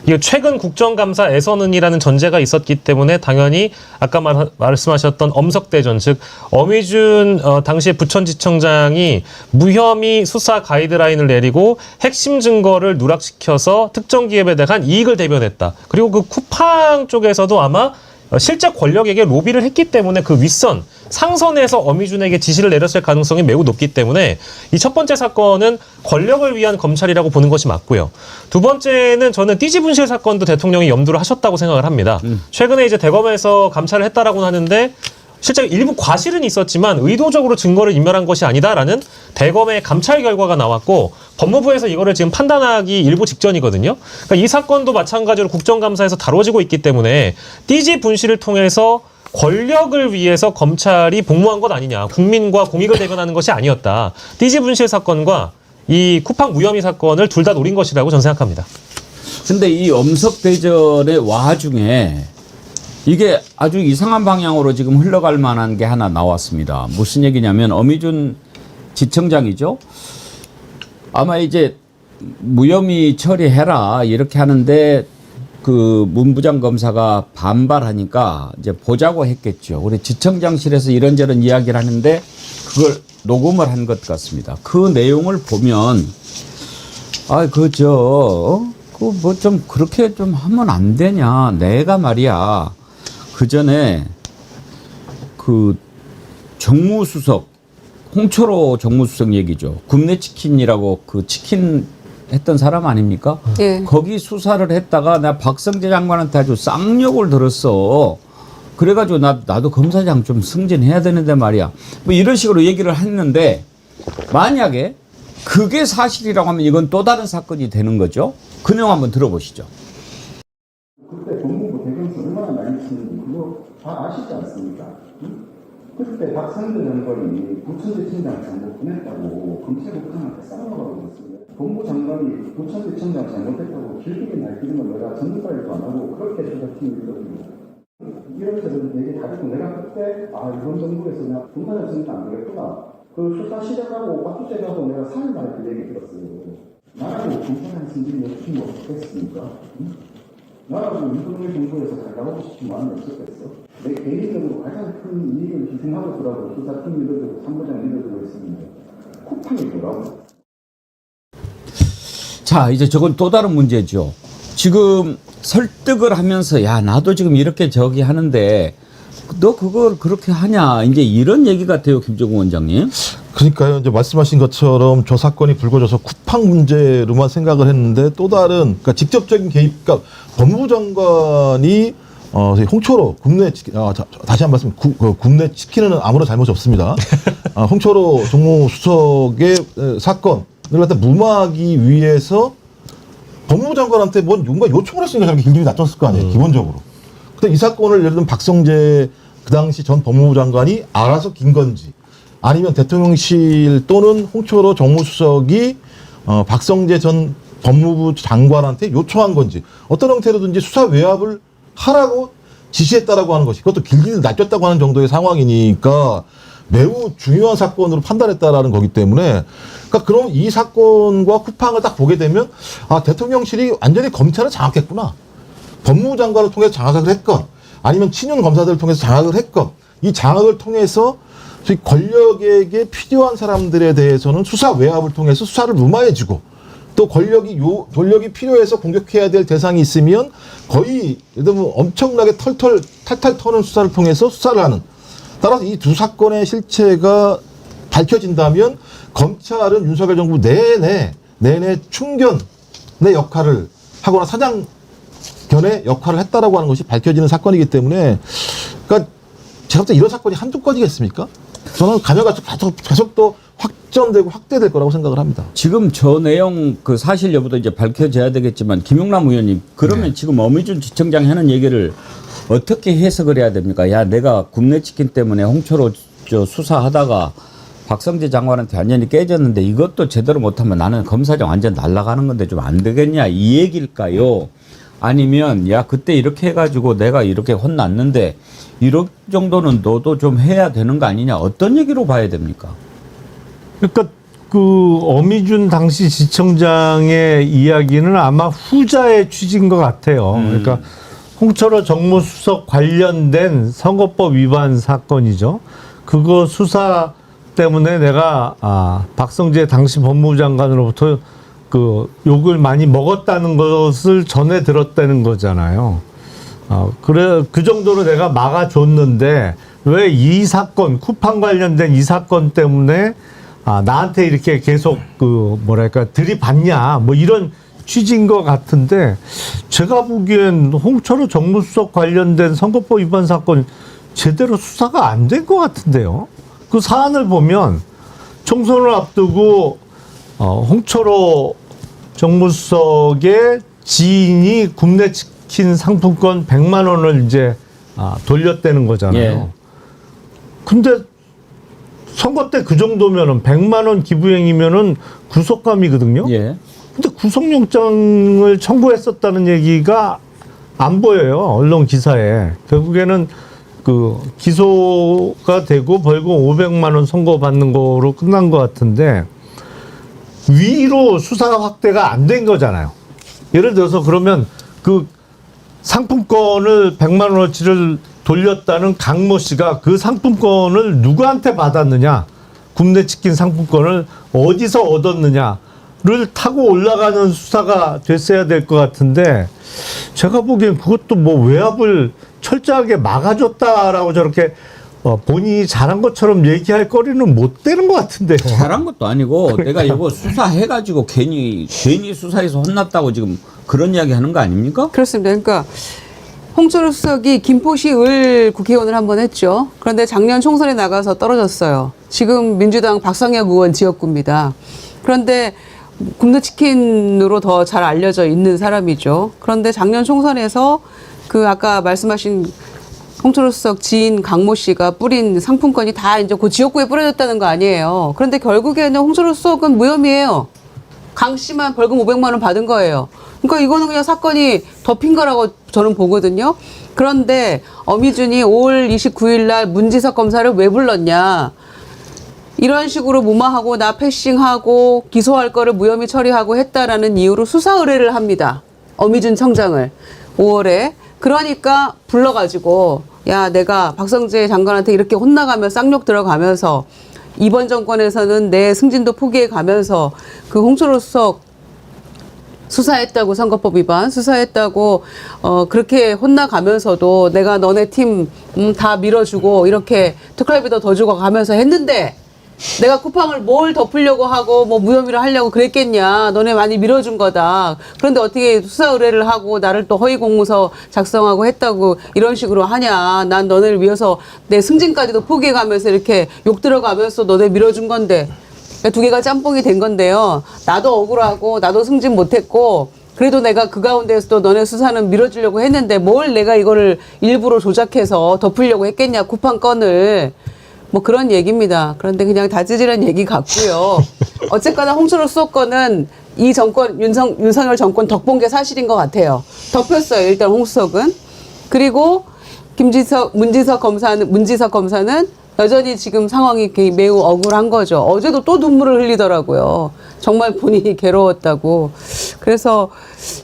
이거 최근 국정감사에서는이라는 전제가 있었기 때문에 당연히 아까 말씀하셨던 엄석대전, 즉 어미준 당시의 부천지청장이 무혐의 수사 가이드라인을 내리고 핵심 증거를 누락시켜서 특정 기업에 대한 이익을 대변했다. 그리고 그 쿠팡 쪽에서도 아마 실제 권력에게 로비를 했기 때문에 그 윗선, 상선에서 어미준에게 지시를 내렸을 가능성이 매우 높기 때문에 이 첫 번째 사건은 권력을 위한 검찰이라고 보는 것이 맞고요. 두 번째는 저는 띠지 분실 사건도 대통령이 염두를 하셨다고 생각을 합니다. 최근에 이제 대검에서 감찰을 했다라고는 하는데 실제 일부 과실은 있었지만 의도적으로 증거를 인멸한 것이 아니다라는 대검의 감찰 결과가 나왔고 법무부에서 이거를 지금 판단하기 일부 직전이거든요. 그러니까 이 사건도 마찬가지로 국정감사에서 다뤄지고 있기 때문에 띠지 분실을 통해서 권력을 위해서 검찰이 복무한 것 아니냐. 국민과 공익을 대변하는 것이 아니었다. 띠지 분실 사건과 이 쿠팡 무혐의 사건을 둘 다 노린 것이라고 저는 생각합니다. 근데 이 엄석대전의 와중에 이게 아주 이상한 방향으로 지금 흘러갈 만한 게 하나 나왔습니다. 무슨 얘기냐면 어미준 지청장이죠. 아마 이제 무혐의 처리해라 이렇게 하는데 그 문부장 검사가 반발하니까 이제 보자고 했겠죠. 우리 지청장실에서 이런저런 이야기를 하는데 그걸 녹음을 한 것 같습니다. 그 내용을 보면 그 뭐 좀 그렇게 좀 하면 안 되냐. 내가 말이야. 그 전에 그 정무수석 홍철호 정무수석 얘기죠. 굽네치킨이라고 그 치킨 했던 사람 아닙니까? 예. 거기 수사를 했다가 나 박성재 장관한테 아주 쌍욕을 들었어. 그래가지고 나도 검사장 좀 승진해야 되는데 말이야. 뭐 이런 식으로 얘기를 했는데 만약에 그게 사실이라고 하면 이건 또 다른 사건이 되는 거죠. 그 내용 한번 들어보시죠. 그때 법무부 대변인이 얼마나 많이 치는지 그거 다 아시지 않습니까? 응? 그때 박성재 장관이 부천대청장 잘못 보냈다고 검찰국장한테 싸움하고 있었습니다. 법무부 장관이 부천대청장 잘못했다고 길게 날뛰는 걸 내가 전달도 안 하고 그렇게 수사팀을 이뤘습니다. 이렇게 되게 다르고 내가 그때 이번 정부에서 내가 분산을 쓰면 안 되겠구나. 그 수사 시작하고 박수제하고 내가 4일 만에 그 얘기 들었어요. 나라고 분산을 승진이 어떻게 없겠습니까? 응? 나라고 이동의 정부에서 잘 나가고 싶은 마음이 없었겠어? 내 개인적으로 가장 큰 이익을 희생하고 들어가고 수사팀 리더들고 3부장 리더들고 있습니다. 쿠팡이 뭐라고? 자, 이제 저건 또 다른 문제죠. 지금 설득을 하면서 야, 나도 지금 이렇게 저기 하는데 너 그걸 그렇게 하냐. 이제 이런 얘기 같아요, 김정우 원장님. 그러니까요. 이제 말씀하신 것처럼 저 사건이 불거져서 쿠팡 문제로만 생각을 했는데 또 다른 그러니까 직접적인 개입, 그러니까 법무부 장관이 홍철호 굽네 다시 한 말씀 굽네 치킨은 아무런 잘못이 없습니다. 홍철호 정무수석의 사건을 갖다 무마하기 위해서 법무부 장관한테 뭔가 요청을 했으니까 저렇게 길들이 낮췄을 거 아니에요, 기본적으로. 근데 이 사건을 예를 들면 박성재 그 당시 전 법무부 장관이 알아서 긴 건지 아니면 대통령실 또는 홍철호 정무수석이 박성재 전 법무부 장관한테 요청한 건지 어떤 형태로든지 수사 외압을 하라고 지시했다라고 하는 것이 그것도 길들이 낮췄다고 하는 정도의 상황이니까 매우 중요한 사건으로 판단했다라는 거기 때문에 그러니까 그럼 이 사건과 쿠팡을 딱 보게 되면 대통령실이 완전히 검찰을 장악했구나. 법무부 장관을 통해서 장악을 했건 아니면 친윤 검사들을 통해서 장악을 했건 이 장악을 통해서 소위 권력에게 필요한 사람들에 대해서는 수사 외압을 통해서 수사를 무마해주고 또 권력이 필요해서 공격해야 될 대상이 있으면 거의 예를 들면 엄청나게 탈탈 터는 수사를 통해서 수사를 하는 따라서 이 두 사건의 실체가 밝혀진다면 검찰은 윤석열 정부 내내 충견의 역할을 하거나 사장견의 역할을 했다라고 하는 것이 밝혀지는 사건이기 때문에 그러니까 제가 볼 때 이런 사건이 한두 건이겠습니까? 저는 가져가 계속 또 확전되고 확대될 거라고 생각을 합니다. 지금 저 내용 그 사실 여부도 이제 밝혀져야 되겠지만 김용남 의원님 그러면 지금 어미준 지청장이 하는 얘기를 어떻게 해석을 해야 됩니까? 야, 내가 굽네치킨 때문에 홍철호 수사하다가 박성재 장관한테 완전히 깨졌는데 이것도 제대로 못하면 나는 검사장 완전 날아가는 건데 좀 안 되겠냐 이 얘기일까요? 아니면 야 그때 이렇게 해가지고 내가 이렇게 혼났는데 이런 정도는 너도 좀 해야 되는 거 아니냐 어떤 얘기로 봐야 됩니까? 그러니까 그 어미준 당시 지청장의 이야기는 아마 후자의 취지인 것 같아요. 그러니까 홍철호 정무수석 관련된 선거법 위반 사건이죠. 그거 수사 때문에 내가 박성재 당시 법무부 장관으로부터 그 욕을 많이 먹었다는 것을 전해 들었다는 거잖아요. 그래 그 정도로 내가 막아줬는데 왜 이 사건 쿠팡 관련된 이 사건 때문에 나한테 이렇게 계속 그 뭐랄까 들이받냐 뭐 이런 취지인 것 같은데 제가 보기엔 홍철호 정무수석 관련된 선거법 위반 사건 제대로 수사가 안 된 것 같은데요. 그 사안을 보면 총선을 앞두고 홍철호 정무수석의 지인이 굽네치킨 상품권 100만 원을 이제 돌렸다는 거잖아요. 예. 근데 선거 때 그 정도면은 100만 원 기부행위면은 구속감이거든요. 예. 근데 구속영장을 청구했었다는 얘기가 안 보여요. 언론 기사에. 결국에는 그 기소가 되고 벌금 500만 원 선고받는 거로 끝난 것 같은데 위로 수사 확대가 안 된 거잖아요. 예를 들어서 그러면 그 상품권을 100만 원어치를 돌렸다는 강모 씨가 그 상품권을 누구한테 받았느냐, 굽네 치킨 상품권을 어디서 얻었느냐를 타고 올라가는 수사가 됐어야 될 것 같은데 제가 보기엔 그것도 뭐 외압을 철저하게 막아줬다라고 저렇게 본인이 잘한 것처럼 얘기할 거리는 못 되는 것 같은데요. 잘한 것도 아니고 내가 이거 수사해가지고 괜히 수사해서 혼났다고 지금 그런 이야기 하는 거 아닙니까? 그렇습니다. 그러니까 홍철호 수석이 김포시 을 국회의원을 한번 했죠. 그런데 작년 총선에 나가서 떨어졌어요. 지금 민주당 박상혁 의원 지역구입니다. 그런데 굽네 치킨으로 더 잘 알려져 있는 사람이죠. 그런데 작년 총선에서 그 아까 말씀하신 홍철호 수석 지인 강모 씨가 뿌린 상품권이 다 이제 그 지역구에 뿌려졌다는 거 아니에요. 그런데 결국에는 홍철호 수석은 무혐의예요. 강 씨만 벌금 500만 원 받은 거예요. 그러니까 이거는 그냥 사건이 덮인 거라고 저는 보거든요. 그런데 어미준이 5월 29일 날 문지석 검사를 왜 불렀냐. 이런 식으로 무마하고 나 패싱하고 기소할 거를 무혐의 처리하고 했다라는 이유로 수사 의뢰를 합니다. 어미준 청장을 5월에. 그러니까 불러가지고 야 내가 박성재 장관한테 이렇게 혼나가며 쌍욕 들어가면서 이번 정권에서는 내 승진도 포기해가면서 그 홍철호 수석 수사했다고 선거법 위반 수사했다고 그렇게 혼나가면서도 내가 너네 팀 다 밀어주고 이렇게 특활비도 더 주고 가면서 했는데 내가 쿠팡을 뭘 덮으려고 하고 뭐 무혐의를 하려고 그랬겠냐. 너네 많이 밀어준 거다. 그런데 어떻게 수사 의뢰를 하고 나를 또 허위 공문서 작성하고 했다고 이런 식으로 하냐. 난 너네를 위해서 내 승진까지도 포기해가면서 이렇게 욕 들어가면서 너네 밀어준 건데 두 개가 짬뽕이 된 건데요. 나도 억울하고 나도 승진 못했고 그래도 내가 그 가운데서도 너네 수사는 밀어주려고 했는데 뭘 내가 이거를 일부러 조작해서 덮으려고 했겠냐. 쿠팡 건을. 뭐 그런 얘기입니다. 그런데 그냥 다지질한 얘기 같고요. 어쨌거나 홍철호 수석 건은 이 정권 윤석열 정권 덕본 게 사실인 것 같아요. 덮였어요. 일단 홍 수석은. 그리고 문지석 검사는 여전히 지금 상황이 매우 억울한 거죠. 어제도 또 눈물을 흘리더라고요. 정말 본인이 괴로웠다고. 그래서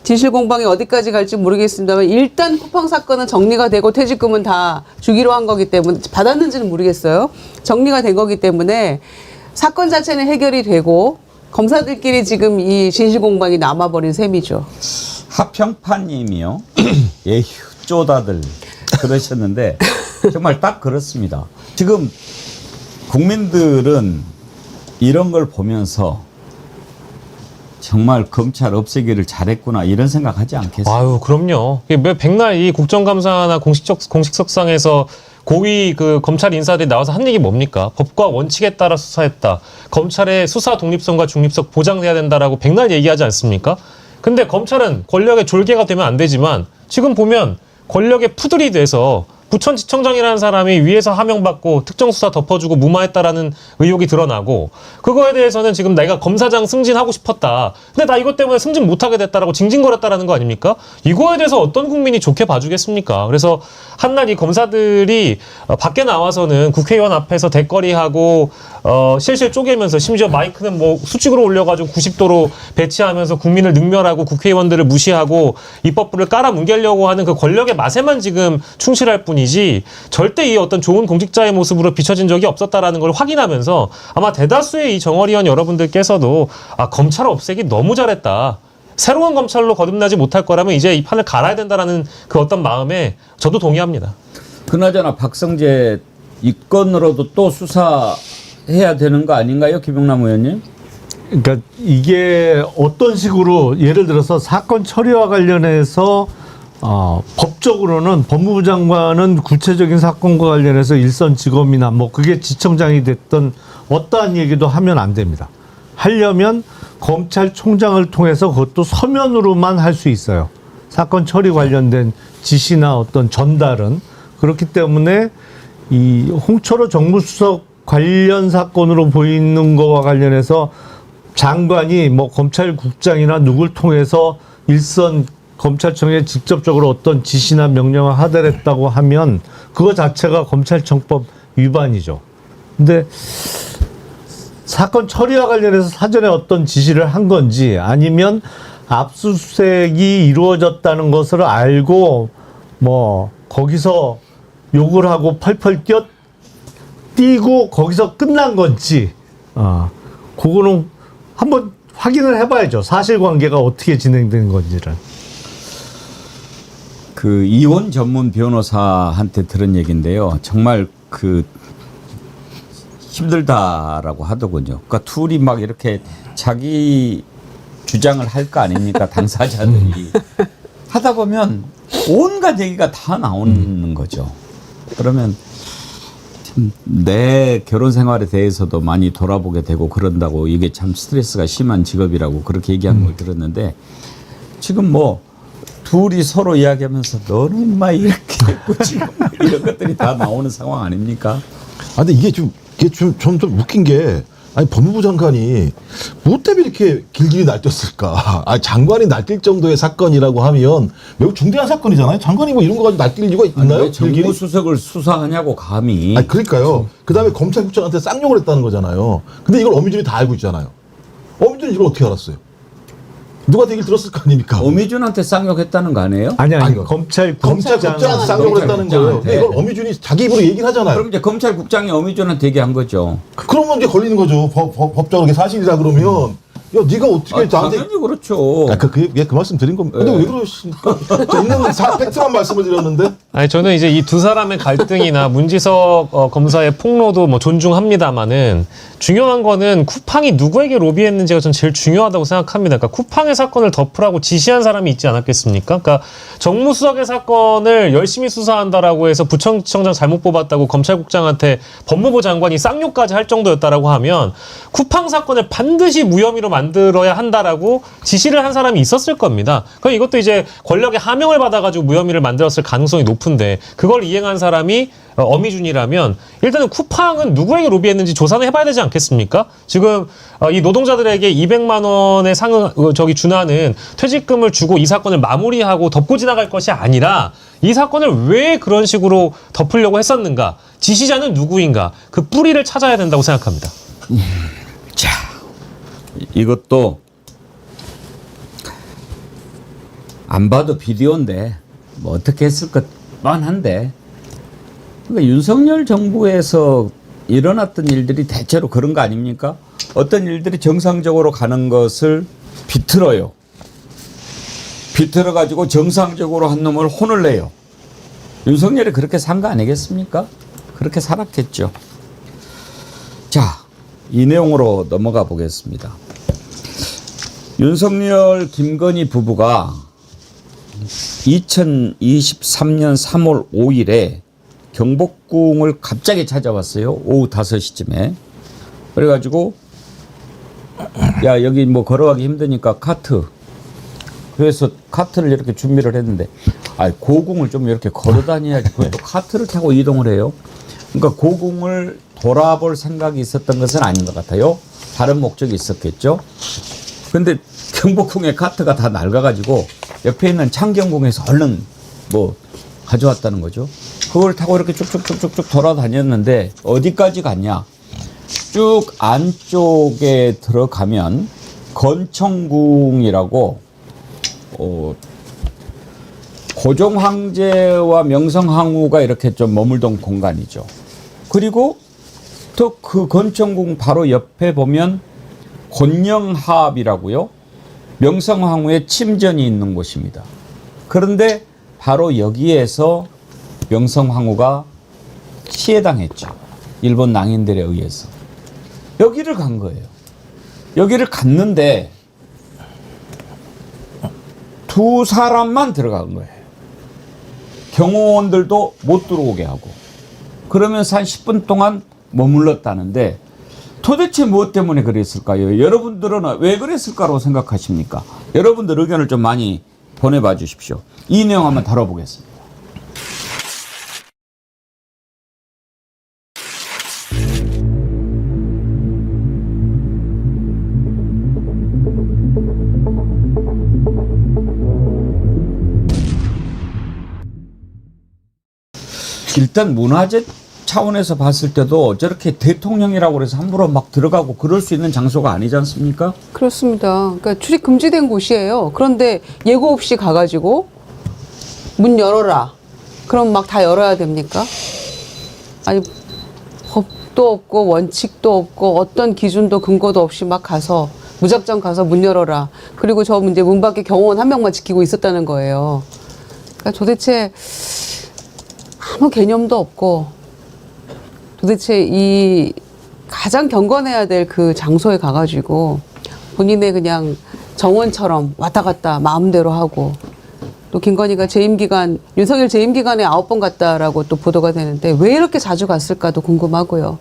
진실 공방이 어디까지 갈지 모르겠습니다만 일단 쿠팡 사건은 정리가 되고 퇴직금은 다 주기로 한 거기 때문에 받았는지는 모르겠어요. 정리가 된 거기 때문에 사건 자체는 해결이 되고 검사들끼리 지금 이 진실 공방이 남아버린 셈이죠. 하평파님이요. 에휴 쪼다들 그러셨는데 정말 딱 그렇습니다. 지금 국민들은 이런 걸 보면서 정말 검찰 없애기를 잘했구나 이런 생각하지 않겠어요? 아유, 그럼요. 백날 이 국정감사나 공식석상에서 고위 그 검찰 인사들이 나와서 한 얘기 뭡니까? 법과 원칙에 따라 수사했다. 검찰의 수사 독립성과 중립성 보장돼야 된다라고 백날 얘기하지 않습니까? 근데 검찰은 권력의 졸개가 되면 안 되지만 지금 보면 권력의 푸들이 돼서 부천지청장이라는 사람이 위에서 하명받고 특정수사 덮어주고 무마했다라는 의혹이 드러나고 그거에 대해서는 지금 내가 검사장 승진하고 싶었다. 근데 나 이것 때문에 승진 못하게 됐다라고 징징거렸다라는 거 아닙니까? 이거에 대해서 어떤 국민이 좋게 봐주겠습니까? 그래서 한낱 이 검사들이 밖에 나와서는 국회의원 앞에서 대거리하고 실실 쪼개면서 심지어 마이크는 뭐 수직으로 올려가지고 90도로 배치하면서 국민을 능멸하고 국회의원들을 무시하고 입법부를 깔아뭉개려고 하는 그 권력의 맛에만 지금 충실할 뿐이지 절대 이 어떤 좋은 공직자의 모습으로 비춰진 적이 없었다라는 걸 확인하면서 아마 대다수의 이 정어리원 여러분들께서도 아, 검찰 없애기 너무 잘했다. 새로운 검찰로 거듭나지 못할 거라면 이제 이 판을 갈아야 된다라는 그 어떤 마음에 저도 동의합니다. 그나저나 박성재 이 건으로도 또 수사해야 되는 거 아닌가요, 김용남 의원님? 그러니까 이게 어떤 식으로 예를 들어서 사건 처리와 관련해서 법적으로는 법무부 장관은 구체적인 사건과 관련해서 일선지검이나 뭐 그게 지청장이 됐던 어떠한 얘기도 하면 안 됩니다. 하려면 검찰총장을 통해서 그것도 서면으로만 할 수 있어요. 사건 처리 관련된 지시나 어떤 전달은. 그렇기 때문에 이 홍철호 정무수석 관련 사건으로 보이는 거와 관련해서 장관이 뭐 검찰국장이나 누굴 통해서 일선 검찰청에 직접적으로 어떤 지시나 명령을 하달했다고 하면 그거 자체가 검찰청법 위반이죠. 근데 사건 처리와 관련해서 사전에 어떤 지시를 한 건지 아니면 압수수색이 이루어졌다는 것을 알고 뭐 거기서 욕을 하고 펄펄 뛰고 거기서 끝난 건지 그거는 한번 확인을 해봐야죠. 사실관계가 어떻게 진행된 건지를. 그 이혼 전문 변호사한테 들은 얘기인데요. 정말 그 힘들다라고 하더군요. 그러니까 둘이 막 이렇게 자기 주장을 할 거 아닙니까? 당사자들이. 하다 보면 온갖 얘기가 다 나오는 거죠. 그러면 내 결혼 생활에 대해서도 많이 돌아보게 되고 그런다고 이게 참 스트레스가 심한 직업이라고 그렇게 얘기하는 걸 들었는데 지금 뭐 둘이 서로 이야기하면서 너는 인마 이렇게 했고 지금 이런 것들이 다 나오는 상황 아닙니까? 근데 이게 좀 웃긴 게 아니 법무부 장관이 뭐 때문에 이렇게 길길이 날뛰었을까? 장관이 날뛸 정도의 사건이라고 하면 매우 중대한 사건이잖아요. 장관이 뭐 이런 거 가지고 날뛸 이유가 있나요? 왜 정무수석을 수사하냐고 감히. 그러니까요. 그다음에 검찰국장한테 쌍욕을 했다는 거잖아요. 근데 이걸 어미준이 다 알고 있잖아요. 어미준이 이걸 어떻게 알았어요? 누가 얘기를 들었을 거 아닙니까? 어미준한테 쌍욕했다는 거 아니에요? 아니 검찰국장한테 쌍욕을 했다는 거예요. 근데 이걸 어미준이 자기 입으로 얘기를 하잖아요. 그럼 이제 검찰국장이 어미준한테 얘기한 거죠. 그러면 이제 걸리는 거죠. 법적으로 이게 사실이라 그러면 야 네가 어떻게 나한테 당연히 그렇죠. 그 말씀 드린 겁니다. 근데 왜 그러십니까? 있는 팩트만 말씀을 드렸는데. 아니 저는 이제 이 두 사람의 갈등이나 문지석 검사의 폭로도 뭐 존중합니다만은 중요한 거는 쿠팡이 누구에게 로비했는지가 전 제일 중요하다고 생각합니다. 그러니까 쿠팡의 사건을 덮으라고 지시한 사람이 있지 않았겠습니까? 그러니까 정무수석의 사건을 열심히 수사한다라고 해서 부청장 잘못 뽑았다고 검찰국장한테 법무부 장관이 쌍욕까지 할 정도였다라고 하면 쿠팡 사건을 반드시 무혐의로 만들어야 한다라고 지시를 한 사람이 있었을 겁니다. 그럼 이것도 이제 권력의 하명을 받아가지고 무혐의를 만들었을 가능성이 높은데 그걸 이행한 사람이 어미준이라면 일단은 쿠팡은 누구에게 로비했는지 조사는 해봐야 되지 않겠습니까? 지금 이 노동자들에게 200만 원의 준하는 퇴직금을 주고 이 사건을 마무리하고 덮고 지나갈 것이 아니라 이 사건을 왜 그런 식으로 덮으려고 했었는가? 지시자는 누구인가? 그 뿌리를 찾아야 된다고 생각합니다. 자, 이것도 안 봐도 비디오인데 뭐 어떻게 했을 것만 한데 그러니까 윤석열 정부에서 일어났던 일들이 대체로 그런 거 아닙니까? 어떤 일들이 정상적으로 가는 것을 비틀어요. 비틀어가지고 정상적으로 한 놈을 혼을 내요. 윤석열이 그렇게 산 거 아니겠습니까? 그렇게 살았겠죠. 자, 이 내용으로 넘어가 보겠습니다. 윤석열, 김건희 부부가 2023년 3월 5일에 경복궁을 갑자기 찾아왔어요. 오후 5시쯤에. 그래가지고 야 여기 뭐 걸어가기 힘드니까 카트. 그래서 카트를 이렇게 준비를 했는데 고궁을 좀 이렇게 걸어 다녀야지 그것도 카트를 타고 이동을 해요. 그러니까 고궁을 돌아볼 생각이 있었던 것은 아닌 것 같아요. 다른 목적이 있었겠죠. 근데 경복궁의 카트가 다 낡아가지고 옆에 있는 창경궁에서 얼른 뭐 가져왔다는 거죠. 그걸 타고 이렇게 쭉쭉쭉쭉 돌아다녔는데 어디까지 갔냐? 쭉 안쪽에 들어가면 건청궁이라고 고종 황제와 명성 황후가 이렇게 좀 머물던 공간이죠. 그리고 또 그 건청궁 바로 옆에 보면 곤영합이라고요. 명성 황후의 침전이 있는 곳입니다. 그런데 바로 여기에서 명성 황후가 시해당했죠. 일본 낭인들에 의해서. 여기를 간 거예요. 여기를 갔는데 두 사람만 들어간 거예요. 경호원들도 못 들어오게 하고. 그러면서 한 10분 동안 머물렀다는데 도대체 무엇 때문에 그랬을까요? 여러분들은 왜 그랬을까라고 생각하십니까? 여러분들 의견을 좀 많이 보내봐 주십시오. 이 내용 한번 다뤄보겠습니다. 일단 문화재 차원에서 봤을 때도 저렇게 대통령이라고 해서 함부로 막 들어가고 그럴 수 있는 장소가 아니지 않습니까? 그렇습니다. 그러니까 출입 금지된 곳이에요. 그런데 예고 없이 가가지고 문 열어라. 그럼 막 다 열어야 됩니까? 아니 법도 없고 원칙도 없고 어떤 기준도 근거도 없이 막 가서 무작정 가서 문 열어라. 그리고 저 이제 문 밖에 경호원 한 명만 지키고 있었다는 거예요. 그러니까 도대체 아무 개념도 없고 도대체 이 가장 경건해야 될 그 장소에 가가지고 본인의 그냥 정원처럼 왔다 갔다 마음대로 하고 또 김건희가 재임기간, 윤석열 재임기간에 9번 갔다라고 또 보도가 되는데 왜 이렇게 자주 갔을까도 궁금하고요.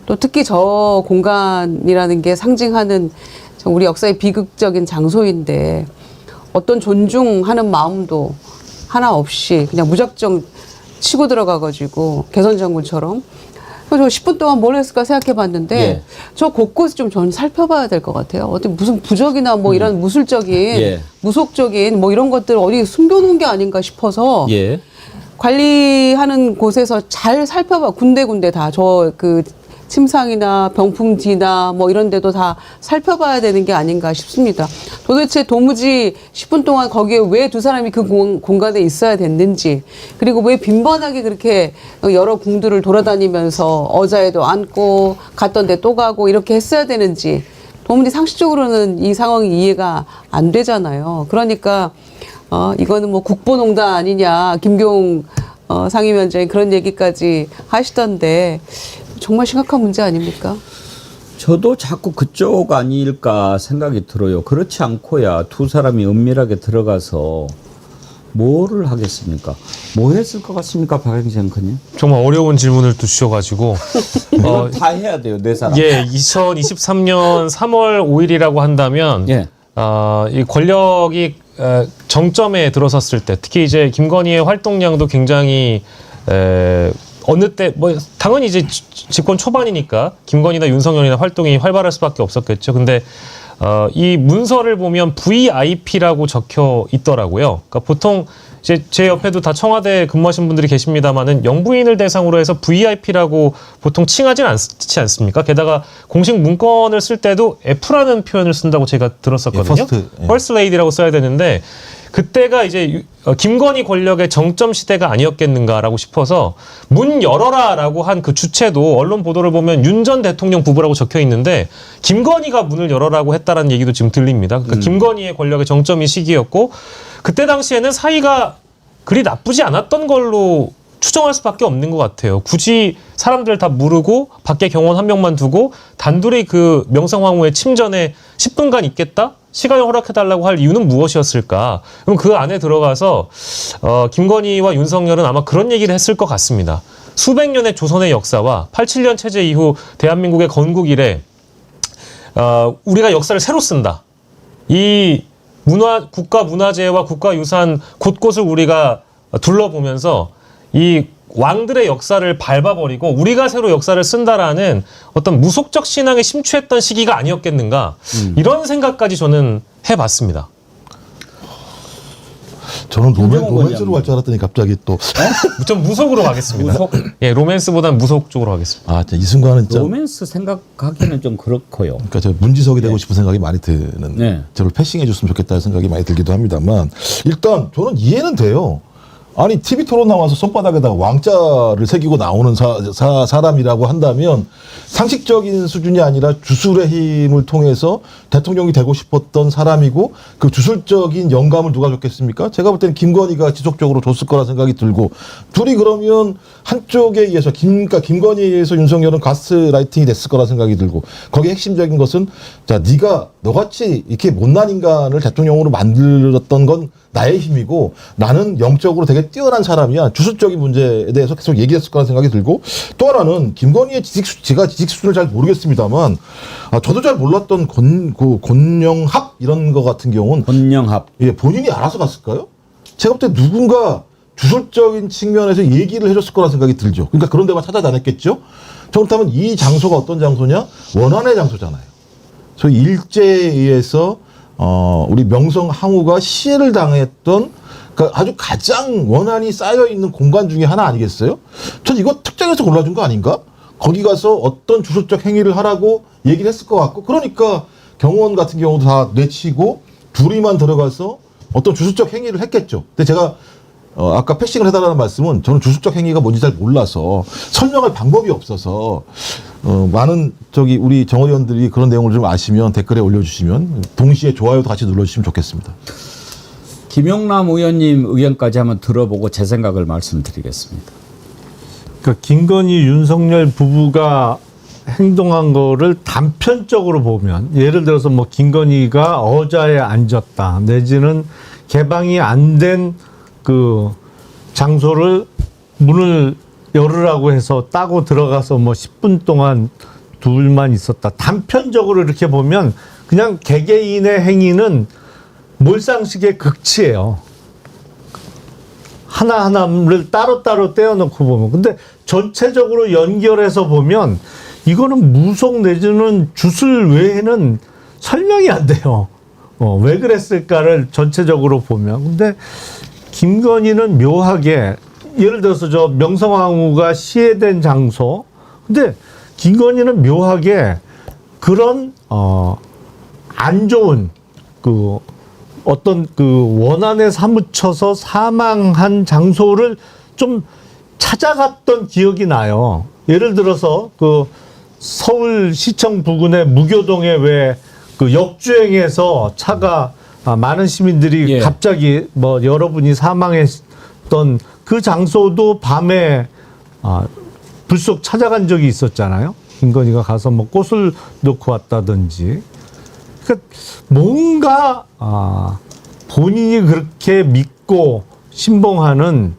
또 특히 저 공간이라는 게 상징하는 우리 역사의 비극적인 장소인데 어떤 존중하는 마음도 하나 없이 그냥 무작정 치고 들어가가지고 개선장군처럼 저 10분 동안 뭘 했을까 생각해 봤는데 예. 저 곳곳을 좀 저는 살펴봐야 될 것 같아요. 어디 무슨 부적이나 뭐 이런 무술적인 예. 무속적인 뭐 이런 것들 어디 숨겨놓은 게 아닌가 싶어서 예. 관리하는 곳에서 잘 살펴봐 군데군데 다 저 그 침상이나 병풍 뒤나 뭐 이런 데도 다 살펴봐야 되는 게 아닌가 싶습니다. 도대체 도무지 10분 동안 거기에 왜 두 사람이 그 공간에 있어야 됐는지, 그리고 왜 빈번하게 그렇게 여러 궁들을 돌아다니면서 어자에도 앉고 갔던 데 또 가고 이렇게 했어야 되는지 도무지 상식적으로는 이 상황이 이해가 안 되잖아요. 그러니까 이거는 뭐 국보농단 아니냐, 김경 상임위원장이 그런 얘기까지 하시던데 정말 심각한 문제 아닙니까? 저도 자꾸 그쪽 아닐까 생각이 들어요. 그렇지 않고야 두 사람이 은밀하게 들어가서 뭐를 하겠습니까? 뭐 했을 것 같습니까, 박영진 앵커님? 정말 어려운 질문을 또 주셔가지고 다 해야 돼요, 네 사람. 예, 2023년 3월 5일이라고 한다면 예. 이 권력이 정점에 들어섰을 때, 특히 이제 김건희의 활동량도 굉장히 어느 때 뭐 당연히 이제 집권 초반이니까 김건희나 윤석열이나 활동이 활발할 수밖에 없었겠죠. 근데 이 문서를 보면 VIP라고 적혀 있더라고요. 그러니까 보통 이제 제 옆에도 다 청와대 근무하신 분들이 계십니다만은 영부인을 대상으로 해서 VIP라고 보통 칭하진 않지 않습니까? 게다가 공식 문건을 쓸 때도 F라는 표현을 쓴다고 제가 들었었거든요. 퍼스트 레이디라고 써야 되는데 그때가 이제 김건희 권력의 정점 시대가 아니었겠는가라고 싶어서 문 열어라라고 한 그 주체도 언론 보도를 보면 윤 전 대통령 부부라고 적혀 있는데 김건희가 문을 열어라고 했다라는 얘기도 지금 들립니다. 그러니까 김건희의 권력의 정점이 시기였고 그때 당시에는 사이가 그리 나쁘지 않았던 걸로 추정할 수밖에 없는 것 같아요. 굳이 사람들 다 무르고 밖에 경호원 한 명만 두고 단둘이 그 명성황후의 침전에 10분간 있겠다? 시간을 허락해달라고 할 이유는 무엇이었을까? 그럼 그 안에 들어가서 김건희와 윤석열은 아마 그런 얘기를 했을 것 같습니다. 수백 년의 조선의 역사와 87년 체제 이후 대한민국의 건국 이래 우리가 역사를 새로 쓴다. 이 국가 문화재와 국가 유산 곳곳을 우리가 둘러보면서 이 왕들의 역사를 밟아버리고 우리가 새로 역사를 쓴다라는 어떤 무속적 신앙에 심취했던 시기가 아니었겠는가 이런 생각까지 저는 해봤습니다. 저는 로맨스로 갈 줄 알았더니 갑자기 또 좀 무속으로 가겠습니다. 무속? 예, 로맨스보다는 무속 쪽으로 가겠습니다. 아, 이 순간은 진짜 로맨스 생각하기는 좀 그렇고요. 그러니까 저 문지석이 되고 싶은 생각이 많이 드는 네. 저를 패싱해 줬으면 좋겠다는 생각이 많이 들기도 합니다만 일단 저는 이해는 돼요. 아니 TV 토론 나와서 손바닥에다가 왕자를 새기고 나오는 사람이라고 한다면 상식적인 수준이 아니라 주술의 힘을 통해서 대통령이 되고 싶었던 사람이고 그 주술적인 영감을 누가 줬겠습니까? 제가 볼 때는 김건희가 지속적으로 줬을 거라 생각이 들고 둘이 그러면 한쪽에 의해서 김건희에 의해서 윤석열은 가스라이팅이 됐을 거라 생각이 들고 거기에 핵심적인 것은 자 네가 너같이 이렇게 못난 인간을 대통령으로 만들었던 건 나의 힘이고 나는 영적으로 되게 뛰어난 사람이야. 주술적인 문제에 대해서 계속 얘기했을 거라는 생각이 들고 또 하나는 김건희의 제가 지식 수준을 잘 모르겠습니다만 저도 잘 몰랐던 권영합 이런 거 같은 경우는 권영합 예, 본인이 알아서 갔을까요? 제가 볼 때 누군가 주술적인 측면에서 얘기를 해줬을 거라는 생각이 들죠. 그러니까 그런 데만 찾아다녔겠죠. 그렇다면 이 장소가 어떤 장소냐? 원한의 장소잖아요. 소위 일제에 의해서 우리 명성황후가 시해를 당했던 그러니까 아주 가장 원한이 쌓여 있는 공간 중에 하나 아니겠어요? 전 이거 특정해서 골라준 거 아닌가? 거기 가서 어떤 주술적 행위를 하라고 얘기를 했을 것 같고, 그러니까 경호원 같은 경우도 다 내치고 둘이만 들어가서 어떤 주술적 행위를 했겠죠. 근데 제가 아까 패싱을 해달라는 말씀은 저는 주술적 행위가 뭔지 잘 몰라서 설명할 방법이 없어서 많은 우리 정의원들이 그런 내용을 좀 아시면 댓글에 올려주시면 동시에 좋아요도 같이 눌러주시면 좋겠습니다. 김용남 의원님 의견까지 한번 들어보고 제 생각을 말씀드리겠습니다. 그러니까 김건희 윤석열 부부가 행동한 거를 단편적으로 보면, 예를 들어서 뭐 김건희가 어자에 앉았다 내지는 개방이 안 된 그 장소를 문을 열으라고 해서 따고 들어가서 뭐 10분 동안 둘만 있었다, 단편적으로 이렇게 보면 그냥 개개인의 행위는 몰상식의 극치예요. 하나하나를 따로따로 떼어놓고 보면. 근데 전체적으로 연결해서 보면 이거는 무속 내지는 주술 외에는 설명이 안 돼요. 왜 그랬을까를 전체적으로 보면. 근데 김건희는 묘하게, 예를 들어서 저 명성황후가 시해된 장소, 근데 김건희는 묘하게 그런 안 좋은 그 어떤 그 원한에 사무쳐서 사망한 장소를 좀 찾아갔던 기억이 나요. 예를 들어서 그 서울시청 부근의 무교동에 왜 그 역주행해서 차가 많은 시민들이 갑자기 뭐 여러분이 사망했던 그 장소도 밤에 불쑥 찾아간 적이 있었잖아요. 김건희가 가서 뭐 꽃을 놓고 왔다든지. 그러니까 뭔가 본인이 그렇게 믿고 신봉하는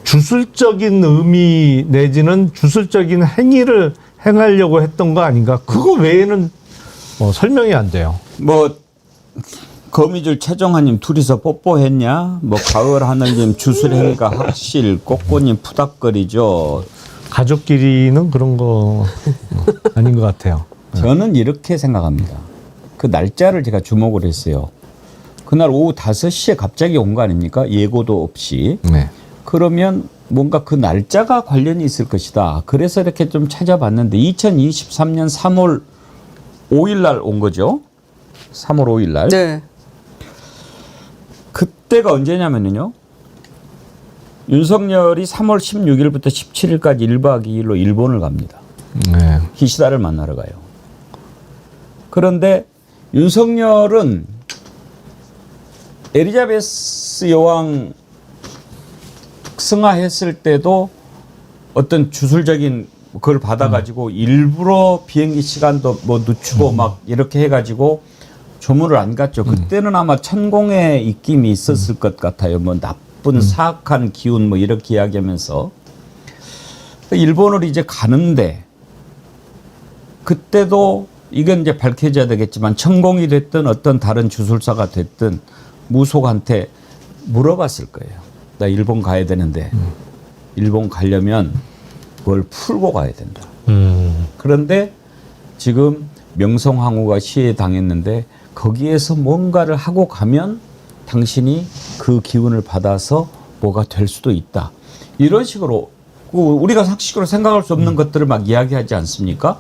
주술적인 의미 내지는 주술적인 행위를 행하려고 했던 거 아닌가. 그거 외에는 설명이 안 돼요. 뭐 거미줄 최정하님 둘이서 뽀뽀했냐? 뭐 가을 하늘님 주술행위가 확실, 꽃꽃님 푸닥거리죠. 가족끼리는 그런 거 아닌 것 같아요. 저는 이렇게 생각합니다. 그 날짜를 제가 주목을 했어요. 그날 오후 5시에 갑자기 온 거 아닙니까? 예고도 없이. 네. 그러면 뭔가 그 날짜가 관련이 있을 것이다. 그래서 이렇게 좀 찾아봤는데 2023년 3월 5일 날 온 거죠. 3월 5일 날. 네. 그때가 언제냐면요. 윤석열이 3월 16일부터 17일까지 1박 2일로 일본을 갑니다. 네. 기시다를 만나러 가요. 그런데 윤석열은 엘리자베스 여왕 승하했을 때도 어떤 주술적인 그걸 받아가지고 일부러 비행기 시간도 뭐 늦추고 막 이렇게 해가지고 조문을 안 갔죠. 그때는 아마 천공의 입김이 있었을 것 같아요. 뭐 나쁜 사악한 기운 뭐 이렇게 이야기하면서 일본을 이제 가는데 그때도 이건 이제 밝혀져야 되겠지만 천공이 됐든 어떤 다른 주술사가 됐든 무속한테 물어봤을 거예요. 나 일본 가야 되는데 일본 가려면 뭘 풀고 가야 된다. 그런데 지금 명성황후가 시해 당했는데 거기에서 뭔가를 하고 가면 당신이 그 기운을 받아서 뭐가 될 수도 있다. 이런 식으로 우리가 상식으로 생각할 수 없는 것들을 막 이야기하지 않습니까?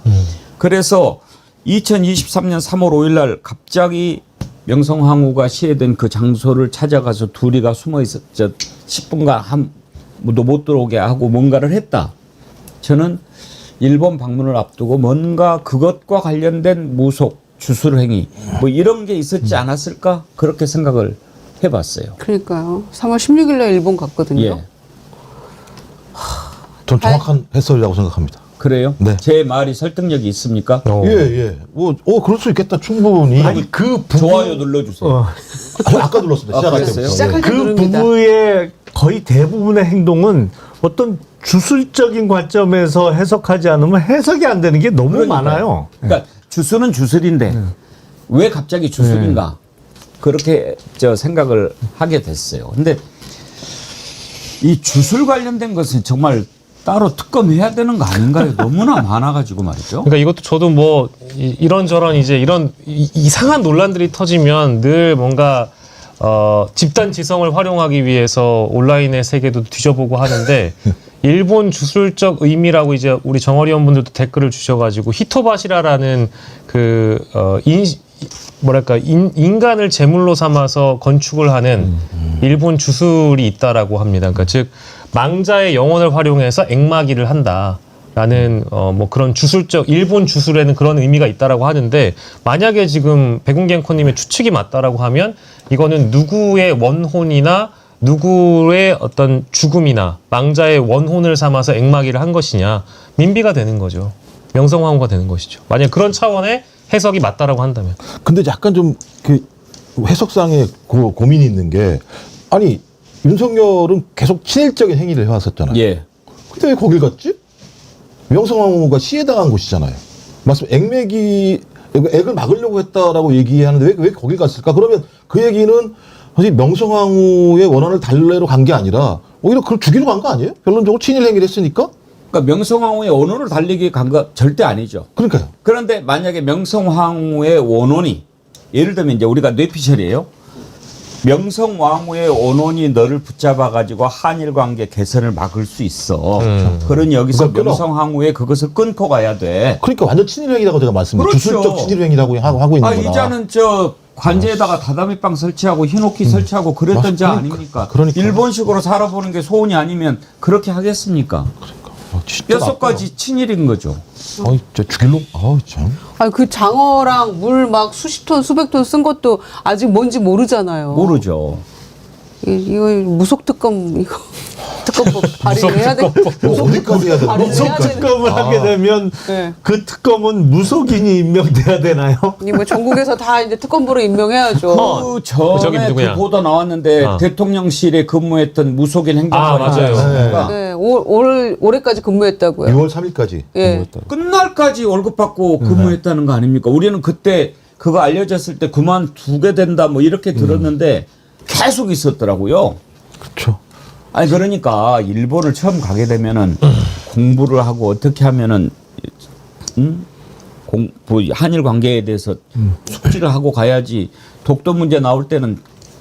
그래서 2023년 3월 5일 날 갑자기 명성황후가 시해된 그 장소를 찾아가서 둘이가 숨어 있었죠. 10분간 아무도 못 들어오게 하고 뭔가를 했다. 저는 일본 방문을 앞두고 뭔가 그것과 관련된 무속, 주술행위 뭐 이런 게 있었지 않았을까? 그렇게 생각을 해봤어요. 그러니까요. 3월 16일 날 일본 갔거든요. 예. 전 정확한 해설이라고 생각합니다. 그래요? 네. 제 말이 설득력이 있습니까? 예. 그럴 수 있겠다, 충분히. 아니, 그 부부, 좋아요 눌러주세요. 아까 눌렀습니다. 시작할 그랬어요? 때부터. 시작할 때 그 누릅니다. 부부의 거의 대부분의 행동은 어떤 주술적인 관점에서 해석하지 않으면 해석이 안 되는 게 너무 그러니까요. 많아요. 그러니까 주술은 주술인데 왜 갑자기 주술인가? 그렇게 저 생각을 하게 됐어요. 근데 이 주술 관련된 것은 정말 따로 특검해야 되는 거 아닌가요? 너무나 많아가지고 말이죠. 그러니까 이것도 저도 뭐 이런저런 이제 이런 이상한 논란들이 터지면 늘 뭔가 집단 지성을 활용하기 위해서 온라인의 세계도 뒤져보고 하는데 일본 주술적 의미라고 이제 우리 정어리 원분들도 댓글을 주셔가지고 히토바시라라는 인간을 제물로 삼아서 건축을 하는 일본 주술이 있다라고 합니다. 그러니까 즉 망자의 영혼을 활용해서 액마기를 한다라는 뭐 그런 주술적 일본 주술에는 그런 의미가 있다라고 하는데 만약에 지금 백운갱커님의 추측이 맞다라고 하면 이거는 누구의 원혼이나 누구의 어떤 죽음이나 망자의 원혼을 삼아서 액마기를 한 것이냐 민비가 되는 거죠. 명성황후가 되는 것이죠. 만약 그런 차원의 해석이 맞다라고 한다면. 근데 약간 좀 그 해석상의 고민이 있는 게 아니 윤석열은 계속 친일적인 행위를 해왔었잖아요. 예. 근데 왜 거길 갔지? 명성황후가 시해당한 곳이잖아요. 말씀 액을 막으려고 했다라고 얘기하는데 왜 거길 갔을까? 그러면 그 얘기는 사실 명성황후의 원한을 달래러 간 게 아니라 오히려 그걸 죽이러 간 거 아니에요? 결론적으로 친일 행위를 했으니까? 그러니까 명성황후의 원혼을 달리기 간 거 절대 아니죠. 그러니까요. 그런데 만약에 명성황후의 원혼이 예를 들면 이제 우리가 뇌피셜이에요. 명성황후의 원혼이 너를 붙잡아가지고 한일 관계 개선을 막을 수 있어. 그러니 여기서 명성황후의 그것을 끊고 가야 돼. 그러니까 완전 친일행위라고 제가 말씀드렸죠. 그렇죠. 주술적 친일행위라고 하고 있는 거다. 이자는 관제에다가 다다미빵 설치하고 흰옥기 설치하고 그랬던 자 아닙니까? 그러니까. 일본식으로 살아보는 게 소원이 아니면 그렇게 하겠습니까? 뼛속까지 친일인 거죠. 진짜 죽일로? 참. 아니 그 장어랑 물 막 수십 톤 수백 톤 쓴 것도 아직 뭔지 모르잖아요. 모르죠. 이거 무속특검 이거 특검법 발의해야 돼. 어디까지 해야 되나? 무속 특검을 하게 되면 네. 그 특검은 무속인이 임명돼야 되나요? 뭐 전국에서 다 이제 특검부로 임명해야죠. 그 전에 그 보도 나왔는데 대통령실에 근무했던 무속인 행정관 맞아요. 네, 올해까지 근무했다고요. 6월 3일까지. 예. 끝날까지 월급 받고 근무했다는 거 아닙니까? 우리는 그때 그거 알려졌을 때 그만두게 된다 뭐 이렇게 들었는데 계속 있었더라고요. 그렇죠. 아니 그러니까 일본을 처음 가게 되면은 공부를 하고 어떻게 하면은 한일 관계에 대해서 숙지를 하고 가야지. 독도 문제 나올 때는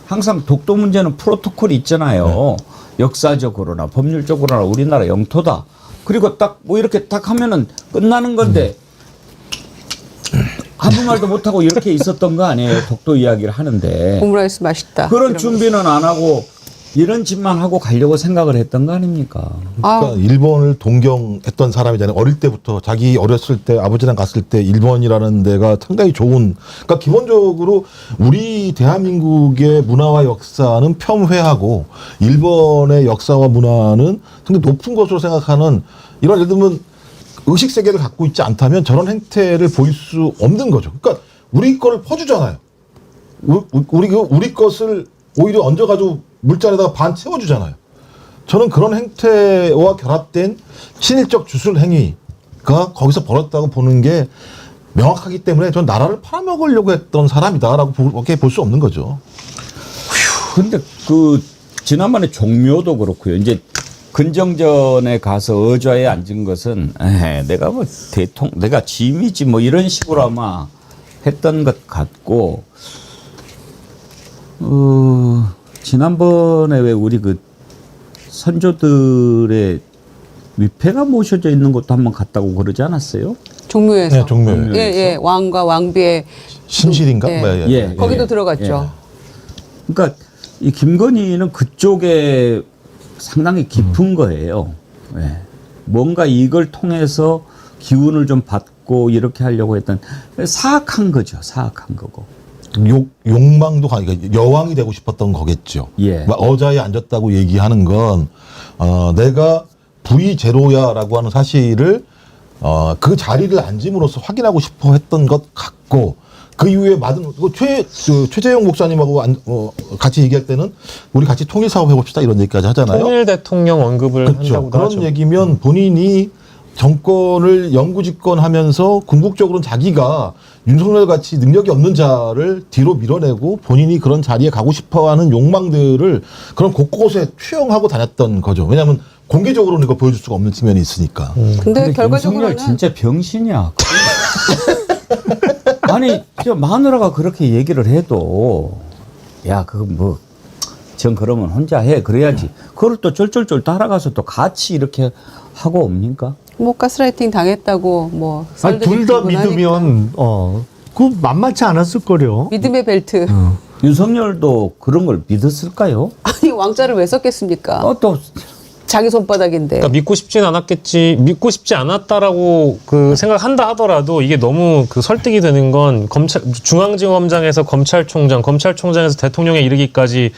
항상 독도 문제는 프로토콜이 있잖아요. 역사적으로나 법률적으로나 우리나라 영토다. 그리고 딱 뭐 이렇게 딱 하면은 끝나는 건데 한국말도 못하고 이렇게 있었던 거 아니에요. 독도 이야기를 하는데. 오므라이스 맛있다. 그런 준비는 안 하고 이런 짓만 하고 가려고 생각을 했던 거 아닙니까? 그러니까 일본을 동경했던 사람이잖아요. 어릴 때부터 자기 어렸을 때 아버지랑 갔을 때 일본이라는 데가 상당히 좋은. 그러니까 기본적으로 우리 대한민국의 문화와 역사는 폄훼하고 일본의 역사와 문화는 상당히 높은 것으로 생각하는 이런 예를 들면 의식 세계를 갖고 있지 않다면 저런 행태를 보일 수 없는 거죠. 그러니까 우리 거를 퍼주잖아요. 우리 것을 오히려 얹어가지고 물잔에다가 반 채워주잖아요. 저는 그런 행태와 결합된 친일적 주술 행위가 거기서 벌었다고 보는 게 명확하기 때문에 전 나라를 팔아먹으려고 했던 사람이다라고 그렇게 볼 수 없는 거죠. 근데 그 지난번에 종묘도 그렇고요. 이제 근정전에 가서 의좌에 앉은 것은 내가 뭐 내가 짐이지 뭐 이런 식으로 아마 했던 것 같고 지난번에 왜 우리 그 선조들의 위패가 모셔져 있는 것도 한번 갔다고 그러지 않았어요? 종묘에서. 네, 종묘. 예, 왕과 왕비의 심실인가? 예. 거기도 들어갔죠. 그러니까 이 김건희는 그쪽에 상당히 깊은 거예요. 예. 뭔가 이걸 통해서 기운을 좀 받고 이렇게 하려고 했던 사악한 거죠. 사악한 거고. 욕망도 여왕이 되고 싶었던 거겠죠. 예. 어자에 앉았다고 얘기하는 건 내가 V0야라고 하는 사실을 그 자리를 앉음으로써 확인하고 싶어 했던 것 같고 그 이후에 최재형 목사님하고 같이 얘기할 때는 우리 같이 통일 사업 해봅시다 이런 얘기까지 하잖아요. 통일 대통령 언급을 그렇죠. 한다고 그런 하죠. 얘기면 본인이 정권을 영구집권하면서 궁극적으로는 자기가 윤석열 같이 능력이 없는 자를 뒤로 밀어내고 본인이 그런 자리에 가고 싶어하는 욕망들을 그런 곳곳에 투영하고 다녔던 거죠. 왜냐하면 공개적으로는 이거 보여줄 수가 없는 측면이 있으니까. 근데 결과적으로는 윤석열 진짜 병신이야. 아니 저 마누라가 그렇게 얘기를 해도 야, 그거 뭐, 전 그러면 혼자 해. 그래야지. 그걸 또 쫄쫄쫄 따라가서 또 같이 이렇게 하고 옵니까? 뭐 가스라이팅 당했다고 뭐 둘 다 믿으면 그 만만치 않았을 거요. 믿음의 벨트. 윤석열도 그런 걸 믿었을까요? 아니 왕자를 왜 썼겠습니까? 또 자기 손바닥인데. 그러니까 믿고 싶진 않았겠지. 믿고 싶지 않았다라고 그 생각한다 하더라도 이게 너무 그 설득이 되는 건 중앙지검장에서 검찰총장에서 대통령에 이르기까지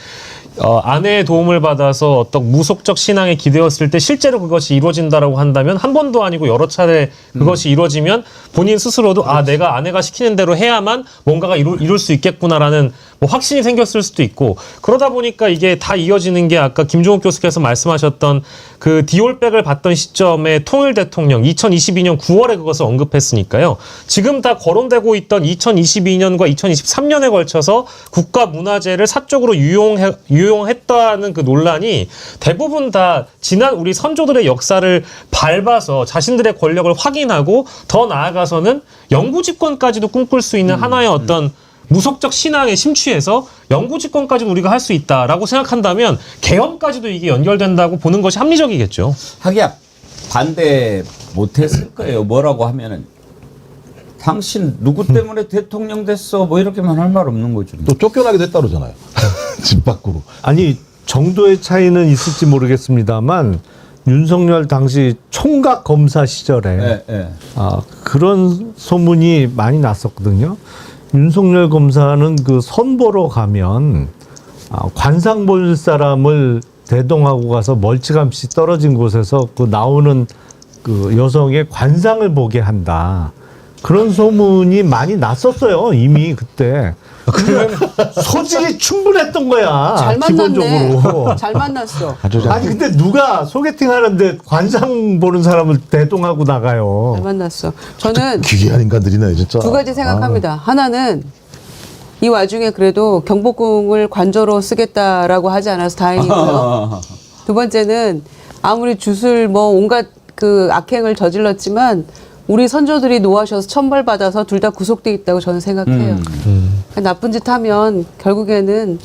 아내의 도움을 받아서 어떤 무속적 신앙에 기대었을 때 실제로 그것이 이루어진다라고 한다면 한 번도 아니고 여러 차례 그것이 이루어지면 본인 스스로도 아 내가 아내가 시키는 대로 해야만 뭔가가 이룰 수 있겠구나라는 뭐 확신이 생겼을 수도 있고 그러다 보니까 이게 다 이어지는 게 아까 김종욱 교수께서 말씀하셨던 그 디올백을 받던 시점에 통일 대통령 2022년 9월에 그것을 언급했으니까요. 지금 다 거론되고 있던 2022년과 2023년에 걸쳐서 국가문화재를 사적으로 유용했다는 그 논란이 대부분 다 지난 우리 선조들의 역사를 밟아서 자신들의 권력을 확인하고 더 나아가서는 영구집권까지도 꿈꿀 수 있는 하나의 어떤 무속적 신앙에 심취해서 영구집권까지도 우리가 할 수 있다라고 생각한다면 계엄까지도 이게 연결된다고 보는 것이 합리적이겠죠. 하기야 반대 못했을 거예요. 뭐라고 하면은 당신 누구 때문에 대통령 됐어 뭐 이렇게만 할 말 없는 거죠. 또 쫓겨나기도 했다 그러잖아요. 집 밖으로. 아니 정도의 차이는 있을지 모르겠습니다만 윤석열 당시 총각 검사 시절에 그런 소문이 많이 났었거든요. 윤석열 검사는 그 선보러 가면 관상 볼 사람을 대동하고 가서 멀찌감치 떨어진 곳에서 그 나오는 그 여성의 관상을 보게 한다. 그런 소문이 많이 났었어요. 이미 그때. 소질이 충분했던 거야. 잘 만났네. 기본적으로. 잘 만났어. 아니 근데 누가 소개팅 하는데 관상 보는 사람을 대동하고 나가요. 잘 만났어. 저는 기괴한 인간들이네 진짜. 두 가지 생각합니다. 하나는 이 와중에 그래도 경복궁을 관저로 쓰겠다라고 하지 않아서 다행이고요. 두 번째는 아무리 주술 뭐 온갖 그 악행을 저질렀지만 우리 선조들이 노하셔서 천벌받아서 둘 다 구속돼 있다고 저는 생각해요. 나쁜 짓 하면 결국에는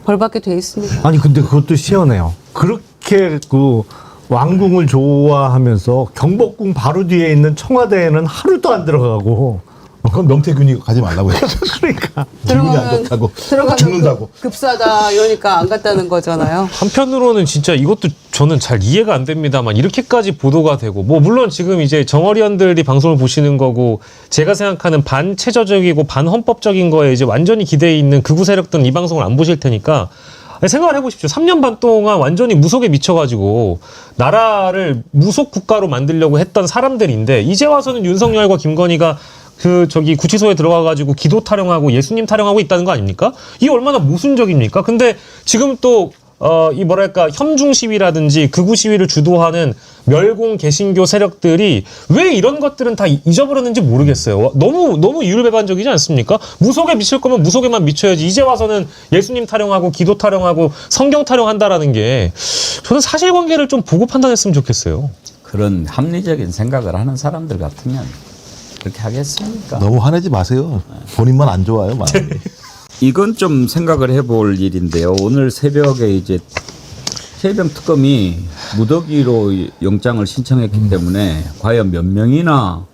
벌받게 돼 있습니다. 아니 근데 그것도 시원해요. 그렇게 그 왕궁을 좋아하면서 경복궁 바로 뒤에 있는 청와대에는 하루도 안 들어가고 그건 명태균이 가지 말라고 해요. 그러니까 기분이 안 좋다고 죽는다고. 급사다 이러니까 안 갔다는 거잖아요. 한편으로는 진짜 이것도 저는 잘 이해가 안 됩니다만 이렇게까지 보도가 되고 뭐 물론 지금 이제 정어리언들이 방송을 보시는 거고 제가 생각하는 반체제적이고 반헌법적인 거에 이제 완전히 기대해 있는 극우 세력들은 이 방송을 안 보실 테니까 생각을 해보십시오. 3년 반 동안 완전히 무속에 미쳐가지고 나라를 무속 국가로 만들려고 했던 사람들인데 이제 와서는 윤석열과 김건희가 구치소에 들어가가지고 기도 타령하고 예수님 타령하고 있다는 거 아닙니까? 이게 얼마나 모순적입니까? 근데 지금 또, 협중 시위라든지 극우 시위를 주도하는 멸공 개신교 세력들이 왜 이런 것들은 다 잊어버렸는지 모르겠어요. 너무 이율배반적이지 않습니까? 무속에 미칠 거면 무속에만 미쳐야지. 이제 와서는 예수님 타령하고 기도 타령하고 성경 타령한다라는 게 저는 사실관계를 좀 보고 판단했으면 좋겠어요. 그런 합리적인 생각을 하는 사람들 같으면 그렇게 하겠습니까? 너무 화내지 마세요. 본인만 안 좋아요, 마음이. 이건 좀 생각을 해볼 일인데요. 오늘 새벽에 이제 최병 특검이 무더기로 영장을 신청했기 때문에 과연 몇 명이나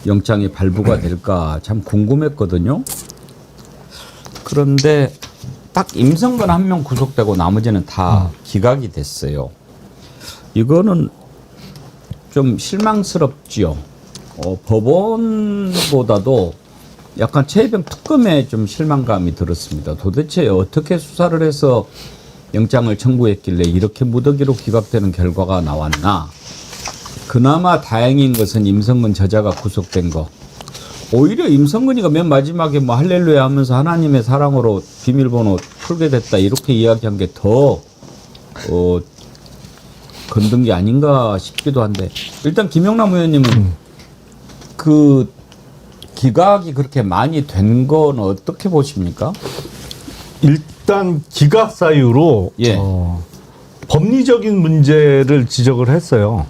영장이 발부가 될까 참 궁금했거든요. 그런데 딱 임성근 한 명 구속되고 나머지는 다 기각이 됐어요. 이거는 좀 실망스럽지요. 법원보다도 약간 최병 특검에 좀 실망감이 들었습니다. 도대체 어떻게 수사를 해서 영장을 청구했길래 이렇게 무더기로 기각되는 결과가 나왔나. 그나마 다행인 것은 임성근 저자가 구속된 거. 오히려 임성근이가 맨 마지막에 뭐 할렐루야 하면서 하나님의 사랑으로 비밀번호 풀게 됐다 이렇게 이야기한 게 더 건든 게 아닌가 싶기도 한데 일단 김영남 의원님은 그 기각이 그렇게 많이 된 건 어떻게 보십니까? 일단 기각 사유로 법리적인 문제를 지적을 했어요.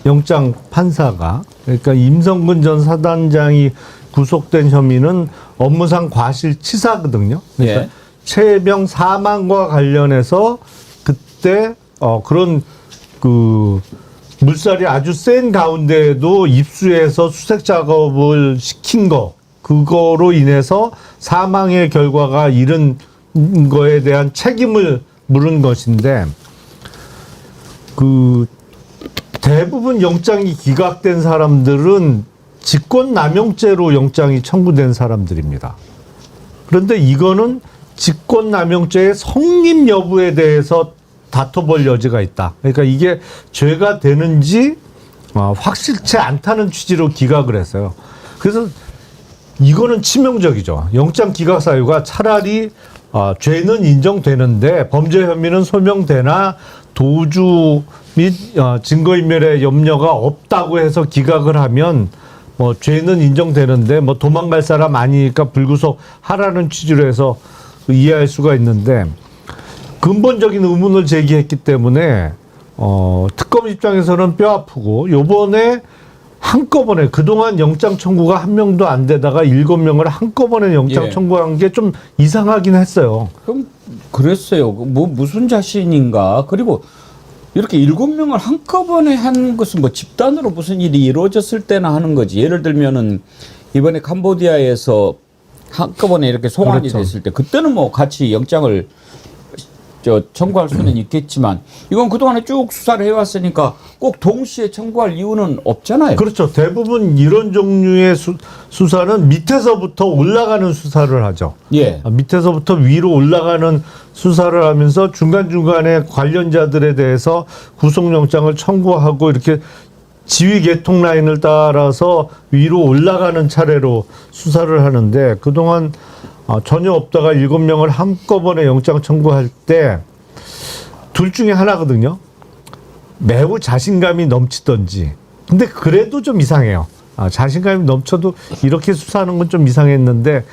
영장 판사가. 그러니까 임성근 전 사단장이 구속된 혐의는 업무상 과실치사거든요. 그러니까 최혜병 사망과 관련해서 그때 그런 그 물살이 아주 센 가운데에도 입수해서 수색 작업을 시킨 거, 그거로 인해서 사망의 결과가 이른 거에 대한 책임을 물은 것인데, 그 대부분 영장이 기각된 사람들은 직권남용죄로 영장이 청구된 사람들입니다. 그런데 이거는 직권남용죄의 성립 여부에 대해서 다퉈볼 여지가 있다. 그러니까 이게 죄가 되는지 확실치 않다는 취지로 기각을 했어요. 그래서 이거는 치명적이죠. 영장 기각 사유가 차라리 죄는 인정되는데 범죄 혐의는 소명되나 도주 및 증거인멸의 염려가 없다고 해서 기각을 하면 뭐 죄는 인정되는데 뭐 도망갈 사람 아니니까 불구속 하라는 취지로 해서 이해할 수가 있는데, 근본적인 의문을 제기했기 때문에 특검 입장에서는 뼈 아프고, 요번에 한꺼번에 그동안 영장 청구가 한 명도 안 되다가 7명을 한꺼번에 영장 청구한 게 좀 이상하긴 했어요. 그럼 그랬어요. 뭐 무슨 자신인가. 그리고 이렇게 7명을 한꺼번에 한 것은 뭐 집단으로 무슨 일이 이루어졌을 때나 하는 거지. 예를 들면은 이번에 캄보디아에서 한꺼번에 이렇게 송환이 그렇죠. 됐을 때 그때는 뭐 같이 영장을 청구할 수는 있겠지만, 이건 그동안에 쭉 수사를 해왔으니까 꼭 동시에 청구할 이유는 없잖아요. 그렇죠. 대부분 이런 종류의 수사는 밑에서부터 올라가는 수사를 하죠. 예. 밑에서부터 위로 올라가는 수사를 하면서 중간중간에 관련자들에 대해서 구속영장을 청구하고 이렇게 지휘 계통 라인을 따라서 위로 올라가는 차례로 수사를 하는데, 그동안 전혀 없다가 7명을 한꺼번에 영장 청구할 때 둘 중에 하나거든요. 매우 자신감이 넘치던지. 근데 그래도 좀 이상해요. 자신감이 넘쳐도 이렇게 수사하는 건 좀 이상했는데,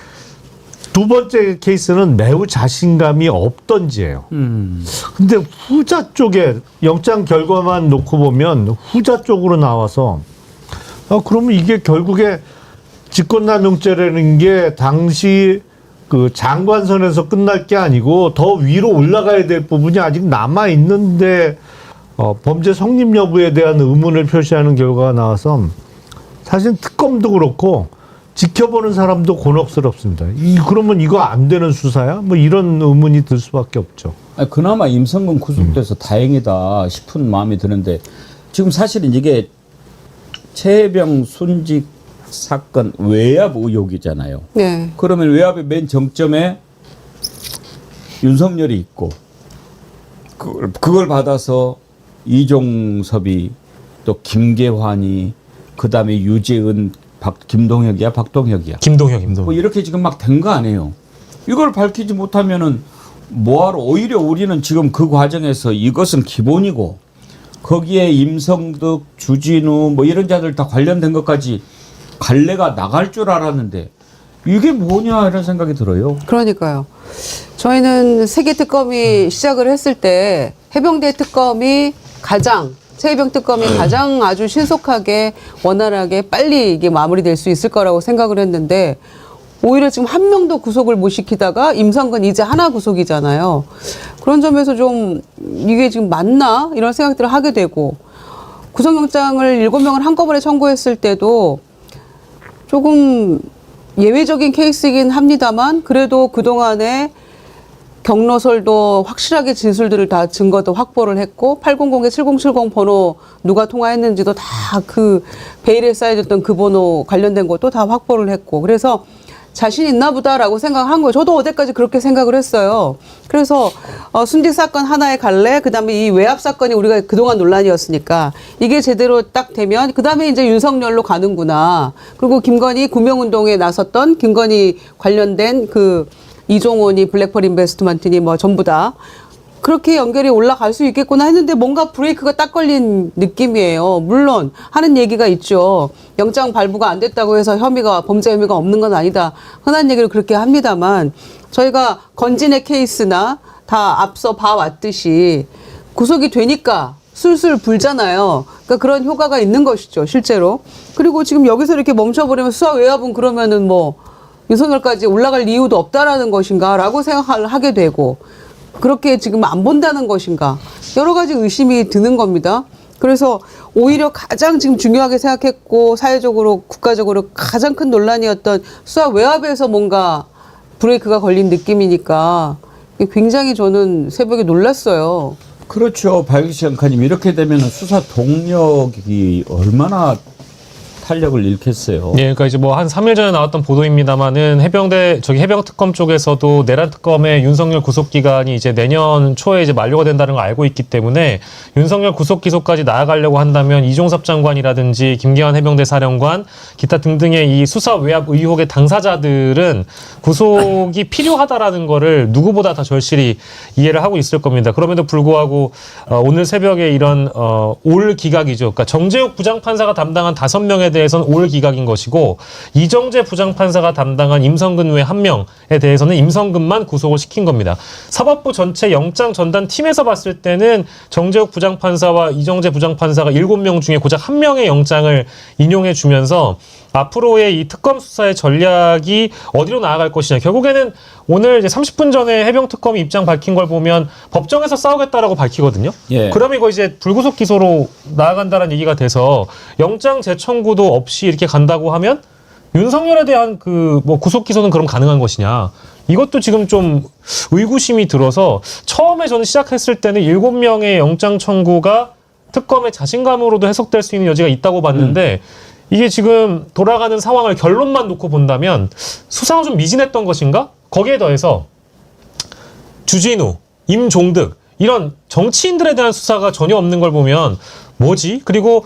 두 번째 케이스는 매우 자신감이 없던지예요. 근데 후자 쪽에 영장 결과만 놓고 보면 후자 쪽으로 나와서 그러면 이게 결국에 직권남용죄라는 게 당시 그 장관선에서 끝날 게 아니고 더 위로 올라가야 될 부분이 아직 남아 있는데 범죄 성립 여부에 대한 의문을 표시하는 결과가 나와서 사실 특검도 그렇고 지켜보는 사람도 곤혹스럽습니다. 그러면 이거 안 되는 수사야? 뭐 이런 의문이 들 수밖에 없죠. 그나마 임성근 구속돼서 다행이다 싶은 마음이 드는데, 지금 사실은 이게 최혜병 순직 사건 외압 의혹이잖아요. 네. 그러면 외압의 맨 정점에 윤석열이 있고, 그걸 받아서 이종섭이, 또 김계환이, 그다음에 유재은, 김동혁이야, 박동혁이야. 김동혁입니다. 뭐 이렇게 지금 막 된 거 아니에요. 이걸 밝히지 못하면은 뭐하러, 오히려 우리는 지금 그 과정에서 이것은 기본이고, 거기에 임성득, 주진우 뭐 이런 자들 다 관련된 것까지 갈래가 나갈 줄 알았는데 이게 뭐냐 이런 생각이 들어요. 그러니까요. 저희는 세계 특검이 시작을 했을 때 해병대 특검이 최혜병 특검이 가장 아주 신속하게 원활하게 빨리 이게 마무리될 수 있을 거라고 생각을 했는데, 오히려 지금 한 명도 구속을 못 시키다가 임성근 이제 하나 구속이잖아요. 그런 점에서 좀 이게 지금 맞나 이런 생각들을 하게 되고, 구속영장을 7명을 한꺼번에 청구했을 때도 조금 예외적인 케이스이긴 합니다만, 그래도 그동안에 경로설도 확실하게 진술들을 다 증거도 확보를 했고, 800에 7070 번호 누가 통화했는지도 다 그 베일에 쌓여졌던 그 번호 관련된 것도 다 확보를 했고, 그래서 자신 있나 보다라고 생각한 거예요. 저도 어제까지 그렇게 생각을 했어요. 그래서 순직 사건 하나에 갈래, 그다음에 이 외압 사건이 우리가 그동안 논란이었으니까 이게 제대로 딱 되면 그다음에 이제 윤석열로 가는구나. 그리고 김건희 구명운동에 나섰던 김건희 관련된 그 이종원이 블랙펄 인베스트먼트니 뭐 전부 다 그렇게 연결이 올라갈 수 있겠구나 했는데, 뭔가 브레이크가 딱 걸린 느낌이에요. 물론 하는 얘기가 있죠. 영장 발부가 안 됐다고 해서 범죄 혐의가 없는 건 아니다. 흔한 얘기를 그렇게 합니다만, 저희가 건진의 케이스나 다 앞서 봐왔듯이 구속이 되니까 술술 불잖아요. 그러니까 그런 효과가 있는 것이죠, 실제로. 그리고 지금 여기서 이렇게 멈춰버리면 수사 외압은 그러면은 뭐 윤석열까지 올라갈 이유도 없다라는 것인가라고 생각을 하게 되고 그렇게 지금 안 본다는 것인가 여러 가지 의심이 드는 겁니다. 그래서 오히려 가장 지금 중요하게 생각했고 사회적으로 국가적으로 가장 큰 논란이었던 수사 외압에서 뭔가 브레이크가 걸린 느낌이니까 굉장히 저는 새벽에 놀랐어요. 그렇죠. 박유시 장관님 이렇게 되면 수사 동력이 얼마나 탄력을 잃겠어요. 예, 그러니까 이제 뭐 한 3일 전에 나왔던 보도입니다만은 해병특검 쪽에서도 내란 특검의 윤석열 구속 기간이 이제 내년 초에 이제 만료가 된다는 걸 알고 있기 때문에 윤석열 구속 기소까지 나아가려고 한다면 이종섭 장관이라든지 김계환 해병대 사령관 기타 등등의 이 수사 외압 의혹의 당사자들은 구속이 필요하다라는 거를 누구보다 다 절실히 이해를 하고 있을 겁니다. 그럼에도 불구하고 오늘 새벽에 이런 올 기각이죠. 그러니까 정재욱 부장판사가 담당한 5명에 대해서는 올 기각인 것이고 이정재 부장판사가 담당한 임성근 외 1명에 대해서는 임성근만 구속을 시킨 겁니다. 사법부 전체 영장 전담 팀에서 봤을 때는 정재욱 부장판사와 이정재 부장판사가 7명 중에 고작 1명의 영장을 인용해 주면서 앞으로의 이 특검 수사의 전략이 어디로 나아갈 것이냐. 결국에는 오늘 이제 30분 전에 해병특검이 입장 밝힌 걸 보면 법정에서 싸우겠다라고 밝히거든요. 예. 그러면 이거 이제 불구속 기소로 나아간다는 얘기가 돼서 영장 재청구도 없이 이렇게 간다고 하면 윤석열에 대한 그 뭐 구속 기소는 그럼 가능한 것이냐. 이것도 지금 좀 의구심이 들어서 처음에 저는 시작했을 때는 7명의 영장 청구가 특검의 자신감으로도 해석될 수 있는 여지가 있다고 봤는데 이게 지금 돌아가는 상황을 결론만 놓고 본다면 수사가 좀 미진했던 것인가? 거기에 더해서 주진우, 임종득 이런 정치인들에 대한 수사가 전혀 없는 걸 보면 뭐지? 그리고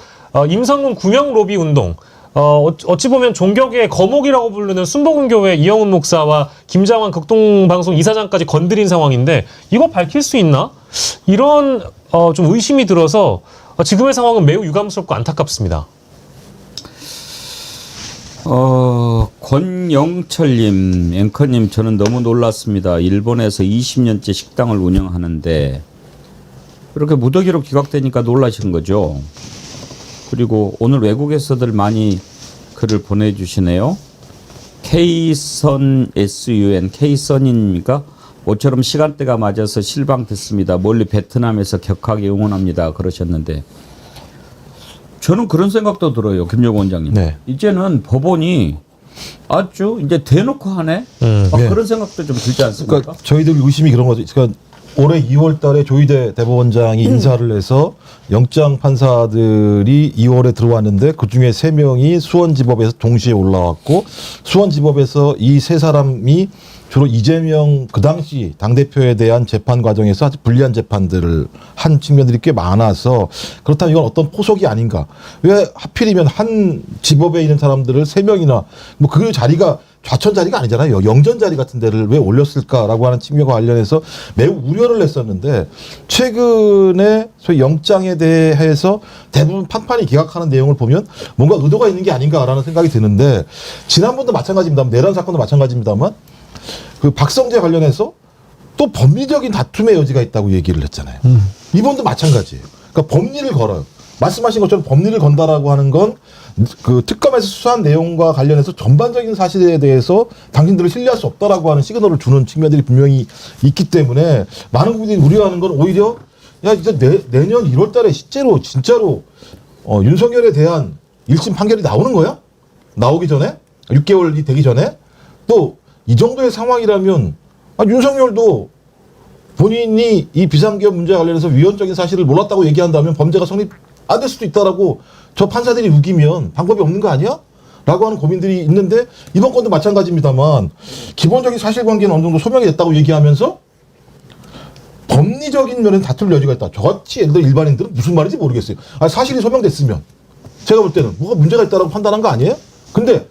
임성근 구명 로비 운동 어찌 보면 종교계의 거목이라고 부르는 순복음교회 이영훈 목사와 김장환 극동방송 이사장까지 건드린 상황인데 이거 밝힐 수 있나? 이런 좀 의심이 들어서 지금의 상황은 매우 유감스럽고 안타깝습니다. 권영철님, 앵커님, 저는 너무 놀랐습니다. 일본에서 20년째 식당을 운영하는데 이렇게 무더기로 기각되니까 놀라신 거죠. 그리고 오늘 외국에서들 많이 글을 보내주시네요. K선 SUN, K선입니까? 모처럼 시간대가 맞아서 실망됐습니다. 멀리 베트남에서 격하게 응원합니다. 그러셨는데 저는 그런 생각도 들어요. 김정은 원장님. 네. 이제는 법원이 아주 이제 대놓고 하네? 네. 그런 생각도 좀 들지 않습니까? 그러니까 저희들 의심이 그런 거죠. 그러니까 올해 2월 달에 조희대 대법원장이 인사를 해서 영장 판사들이 2월에 들어왔는데 그중에 3명이 수원지법에서 동시에 올라왔고 수원지법에서 이 3사람이 주로 이재명 그 당시 당대표에 대한 재판 과정에서 아주 불리한 재판들을 한 측면들이 꽤 많아서 그렇다면 이건 어떤 포석이 아닌가. 왜 하필이면 한 지법에 있는 사람들을 3명이나 뭐 그 자리가 좌천 자리가 아니잖아요. 영전 자리 같은 데를 왜 올렸을까라고 하는 측면과 관련해서 매우 우려를 했었는데 최근에 소위 영장에 대해서 대부분 판판이 기각하는 내용을 보면 뭔가 의도가 있는 게 아닌가라는 생각이 드는데 지난번도 마찬가지입니다. 내란 사건도 마찬가지입니다만 그 박성재 관련해서 또 법리적인 다툼의 여지가 있다고 얘기를 했잖아요. 이번도 마찬가지예요. 그러니까 법리를 걸어요. 말씀하신 것처럼 법리를 건다라고 하는 건 그 특검에서 수사한 내용과 관련해서 전반적인 사실에 대해서 당신들을 신뢰할 수 없다라고 하는 시그널을 주는 측면들이 분명히 있기 때문에 많은 국민들이 우려하는 건 오히려 야 이제 내년 1월 달에 실제로 진짜로 윤석열에 대한 1심 판결이 나오는 거야? 나오기 전에? 6개월이 되기 전에? 또 이 정도의 상황이라면 윤석열도 본인이 이 비상기업 문제와 관련해서 위헌적인 사실을 몰랐다고 얘기한다면 범죄가 성립 안 될 수도 있다라고 저 판사들이 우기면 방법이 없는 거 아니야? 라고 하는 고민들이 있는데 이번 건도 마찬가지입니다만 기본적인 사실관계는 어느 정도 소명이 됐다고 얘기하면서 법리적인 면에는 다툴 여지가 있다. 저같이 예를 들어 일반인들은 무슨 말인지 모르겠어요. 사실이 소명됐으면 제가 볼 때는 뭐가 문제가 있다라고 판단한 거 아니에요? 근데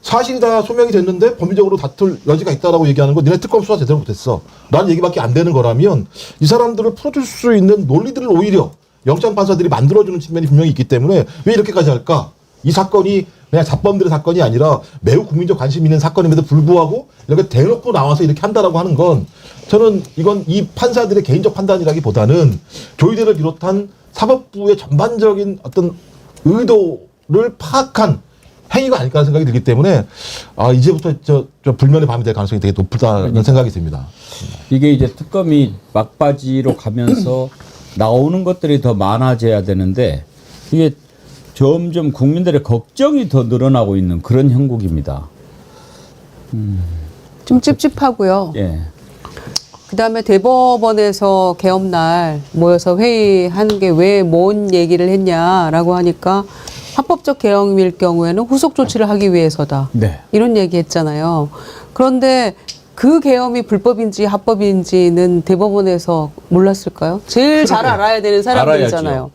사실이 다 소명이 됐는데 법리적으로 다툴 여지가 있다라고 얘기하는 거 니네 특검 수사 제대로 못했어 라는 얘기밖에 안 되는 거라면 이 사람들을 풀어줄 수 있는 논리들을 오히려 영장 판사들이 만들어주는 측면이 분명히 있기 때문에 왜 이렇게까지 할까? 이 사건이 그냥 잡범들의 사건이 아니라 매우 국민적 관심 있는 사건임에도 불구하고 이렇게 대놓고 나와서 이렇게 한다라고 하는 건 저는 이건 이 판사들의 개인적 판단이라기보다는 조희대를 비롯한 사법부의 전반적인 어떤 의도를 파악한 행위가 아닐까 생각이 들기 때문에 이제부터 저 불면의 밤이 될 가능성이 되게 높다는 생각이 듭니다. 이게 이제 특검이 막바지로 가면서 나오는 것들이 더 많아져야 되는데 이게 점점 국민들의 걱정이 더 늘어나고 있는 그런 형국입니다. 좀 찝찝하고요. 예. 그다음에 대법원에서 개업날 모여서 회의하는 게 왜 뭔 얘기를 했냐라고 하니까 합법적 개업일 경우에는 후속 조치를 하기 위해서다. 네. 이런 얘기했잖아요. 그런데 그 계엄이 불법인지 합법인지는 대법원에서 몰랐을까요? 제일 잘 알아야 되는 사람들이잖아요. 알아야죠.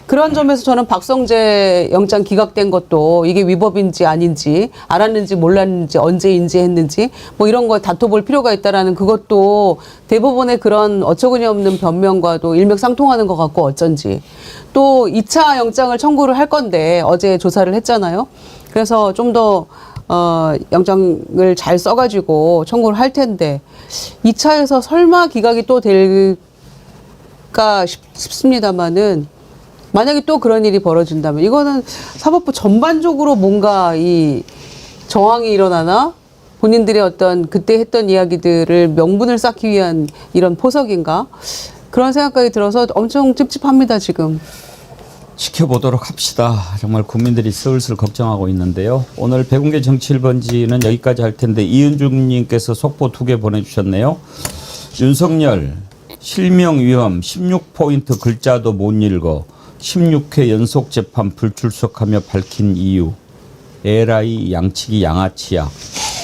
그런 점에서 저는 박성재 영장 기각된 것도 이게 위법인지 아닌지 알았는지 몰랐는지 언제 인지했는지 뭐 이런 거 다퉈볼 필요가 있다라는 그것도 대법원의 그런 어처구니 없는 변명과도 일맥상통하는 것 같고 어쩐지. 또 2차 영장을 청구를 할 건데 어제 조사를 했잖아요. 그래서 좀 더 영장을 잘 써가지고 청구를 할 텐데 2차에서 설마 기각이 또 될까 싶습니다만은 만약에 또 그런 일이 벌어진다면 이거는 사법부 전반적으로 뭔가 이 정황이 일어나나 본인들의 어떤 그때 했던 이야기들을 명분을 쌓기 위한 이런 포석인가 그런 생각까지 들어서 엄청 찝찝합니다 지금. 지켜보도록 합시다. 정말 국민들이 슬슬 걱정하고 있는데요. 오늘 백운계 정치 1번지는 여기까지 할 텐데 이은중님께서 속보 2개 보내주셨네요. 윤석열 실명 위험 16포인트 글자도 못 읽어 16회 연속 재판 불출석하며 밝힌 이유. 에라이 양치기 양아치야.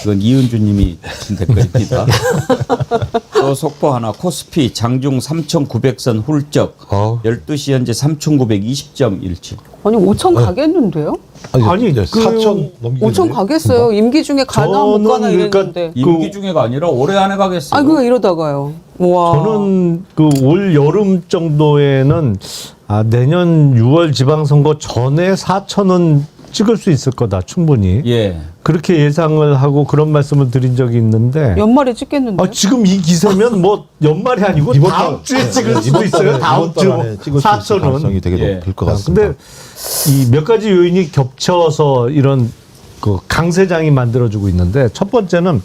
이건 이은주님이 준 댓글입니다. 또 속보 하나. 코스피 장중 3,900선 훌쩍 12시 현재 3,920.17. 아니 5천 가겠는데요? 아니 4천 넘기겠는데? 5천 가겠어요. 임기 중에 가나 못 가나 이랬는데. 임기 중에가 아니라 올해 안에 가겠어요. 아 그거 이러다가요. 와. 저는 그 올 여름 정도에는 내년 6월 지방선거 전에 4천은 찍을 수 있을 거다 충분히. 예. 그렇게 예상을 하고 그런 말씀을 드린 적이 있는데. 연말에 찍겠는데. 지금 이 기세면 뭐 연말이 아니고 다음 주에 찍을 수도 있어요. 다음 주 4천은 가능성이 되게 높을 것 같습니다. 근데 이 몇 가지 요인이 겹쳐서 이런 그 강세장이 만들어지고 있는데 첫 번째는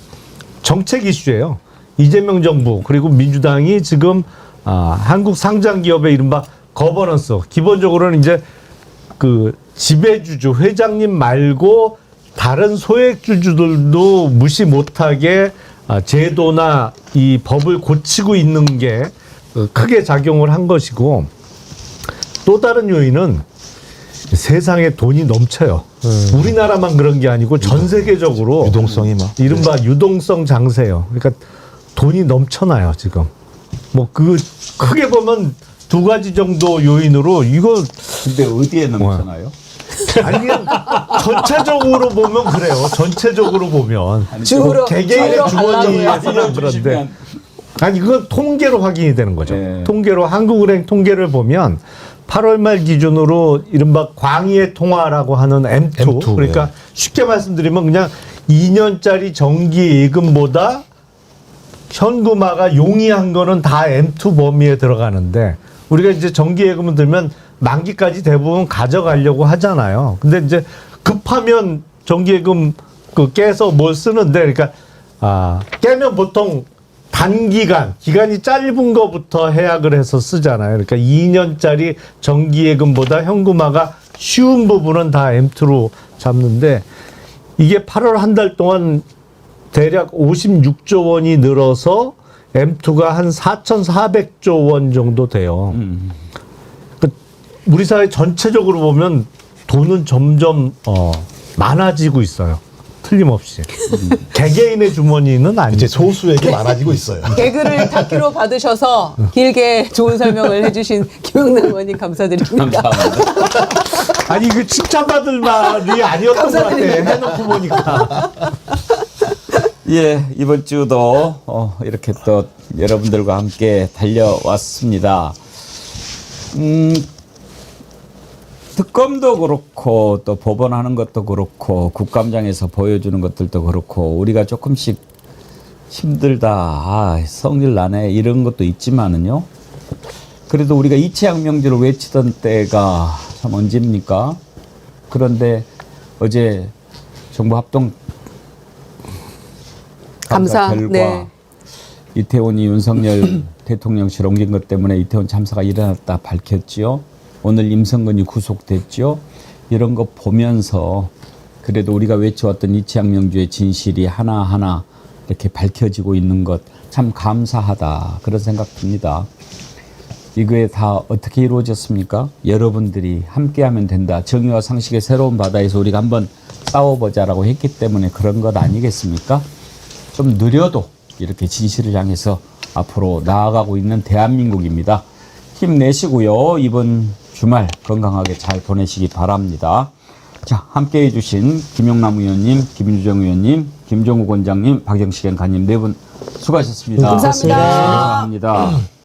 정책 이슈예요. 이재명 정부 그리고 민주당이 지금 한국 상장 기업의 이른바 거버넌스 기본적으로는 이제 그 지배주주 회장님 말고 다른 소액주주들도 무시 못하게 제도나 이 법을 고치고 있는 게 크게 작용을 한 것이고 또 다른 요인은 세상에 돈이 넘쳐요. 우리나라만 그런 게 아니고 전 세계적으로 유동성이 막 이른바 유동성 장세요. 그러니까 돈이 넘쳐나요 지금. 뭐 그 크게 보면 두 가지 정도 요인으로 이거 근데 어디에 넘쳐나요? 아니 그냥 전체적으로 보면 그래요. 전체적으로 보면 주로 개개인의 주머니에서는 주로 그런데 아니 그건 통계로 확인이 되는 거죠. 네. 통계로 한국은행 통계를 보면 8월 말 기준으로 이른바 광의의 통화라고 하는 M2 그러니까 쉽게 말씀드리면 그냥 2년짜리 정기 예금보다 현금화가 용이한 거는 다 M2 범위에 들어가는데 우리가 이제 정기 예금을 들면 만기까지 대부분 가져가려고 하잖아요. 근데 이제 급하면 정기 예금 그 깨서 뭘 쓰는데 그러니까 깨면 보통 단기간 기간이 짧은 거부터 해약을 해서 쓰잖아요. 그러니까 2년짜리 정기 예금보다 현금화가 쉬운 부분은 다 M2로 잡는데 이게 8월 한 달 동안 대략 56조 원이 늘어서 M2가 한 4,400조 원 정도 돼요. 그러니까 우리 사회 전체적으로 보면 돈은 점점 많아지고 있어요. 틀림없이. 개개인의 주머니는 아니죠. 이제 소수에게 많아지고 있어요. 개그를 다큐로 받으셔서 길게 좋은 설명을 해주신 김영남 의원님 감사드립니다. 감사합니다. 아니 그 칭찬받을 말이 아니었던 것 같아. 해놓고 보니까. 예, 이번 주도 이렇게 또 여러분들과 함께 달려왔습니다. 특검도 그렇고 또 법원 하는 것도 그렇고 국감장에서 보여주는 것들도 그렇고 우리가 조금씩 힘들다, 성질 나네 이런 것도 있지만은요. 그래도 우리가 이치양명제를 외치던 때가 참 언제입니까? 그런데 어제 정부 합동 감사, 결과 네. 이태원이 윤석열 대통령실 옮긴 것 때문에 이태원 참사가 일어났다 밝혔지요. 오늘 임성근이 구속됐죠. 이런 거 보면서 그래도 우리가 외쳐왔던 이치양 명주의 진실이 하나하나 이렇게 밝혀지고 있는 것 참 감사하다 그런 생각 듭니다. 이거에 다 어떻게 이루어졌습니까? 여러분들이 함께하면 된다. 정의와 상식의 새로운 바다에서 우리가 한번 싸워보자라고 했기 때문에 그런 것 아니겠습니까? 좀 느려도 이렇게 진실을 향해서 앞으로 나아가고 있는 대한민국입니다. 힘내시고요. 이번 주말 건강하게 잘 보내시기 바랍니다. 자, 함께해 주신 김용남 의원님, 김유정 의원님, 김종욱 원장님, 박영식 엔카님 네 분 수고하셨습니다. 감사합니다. 감사합니다.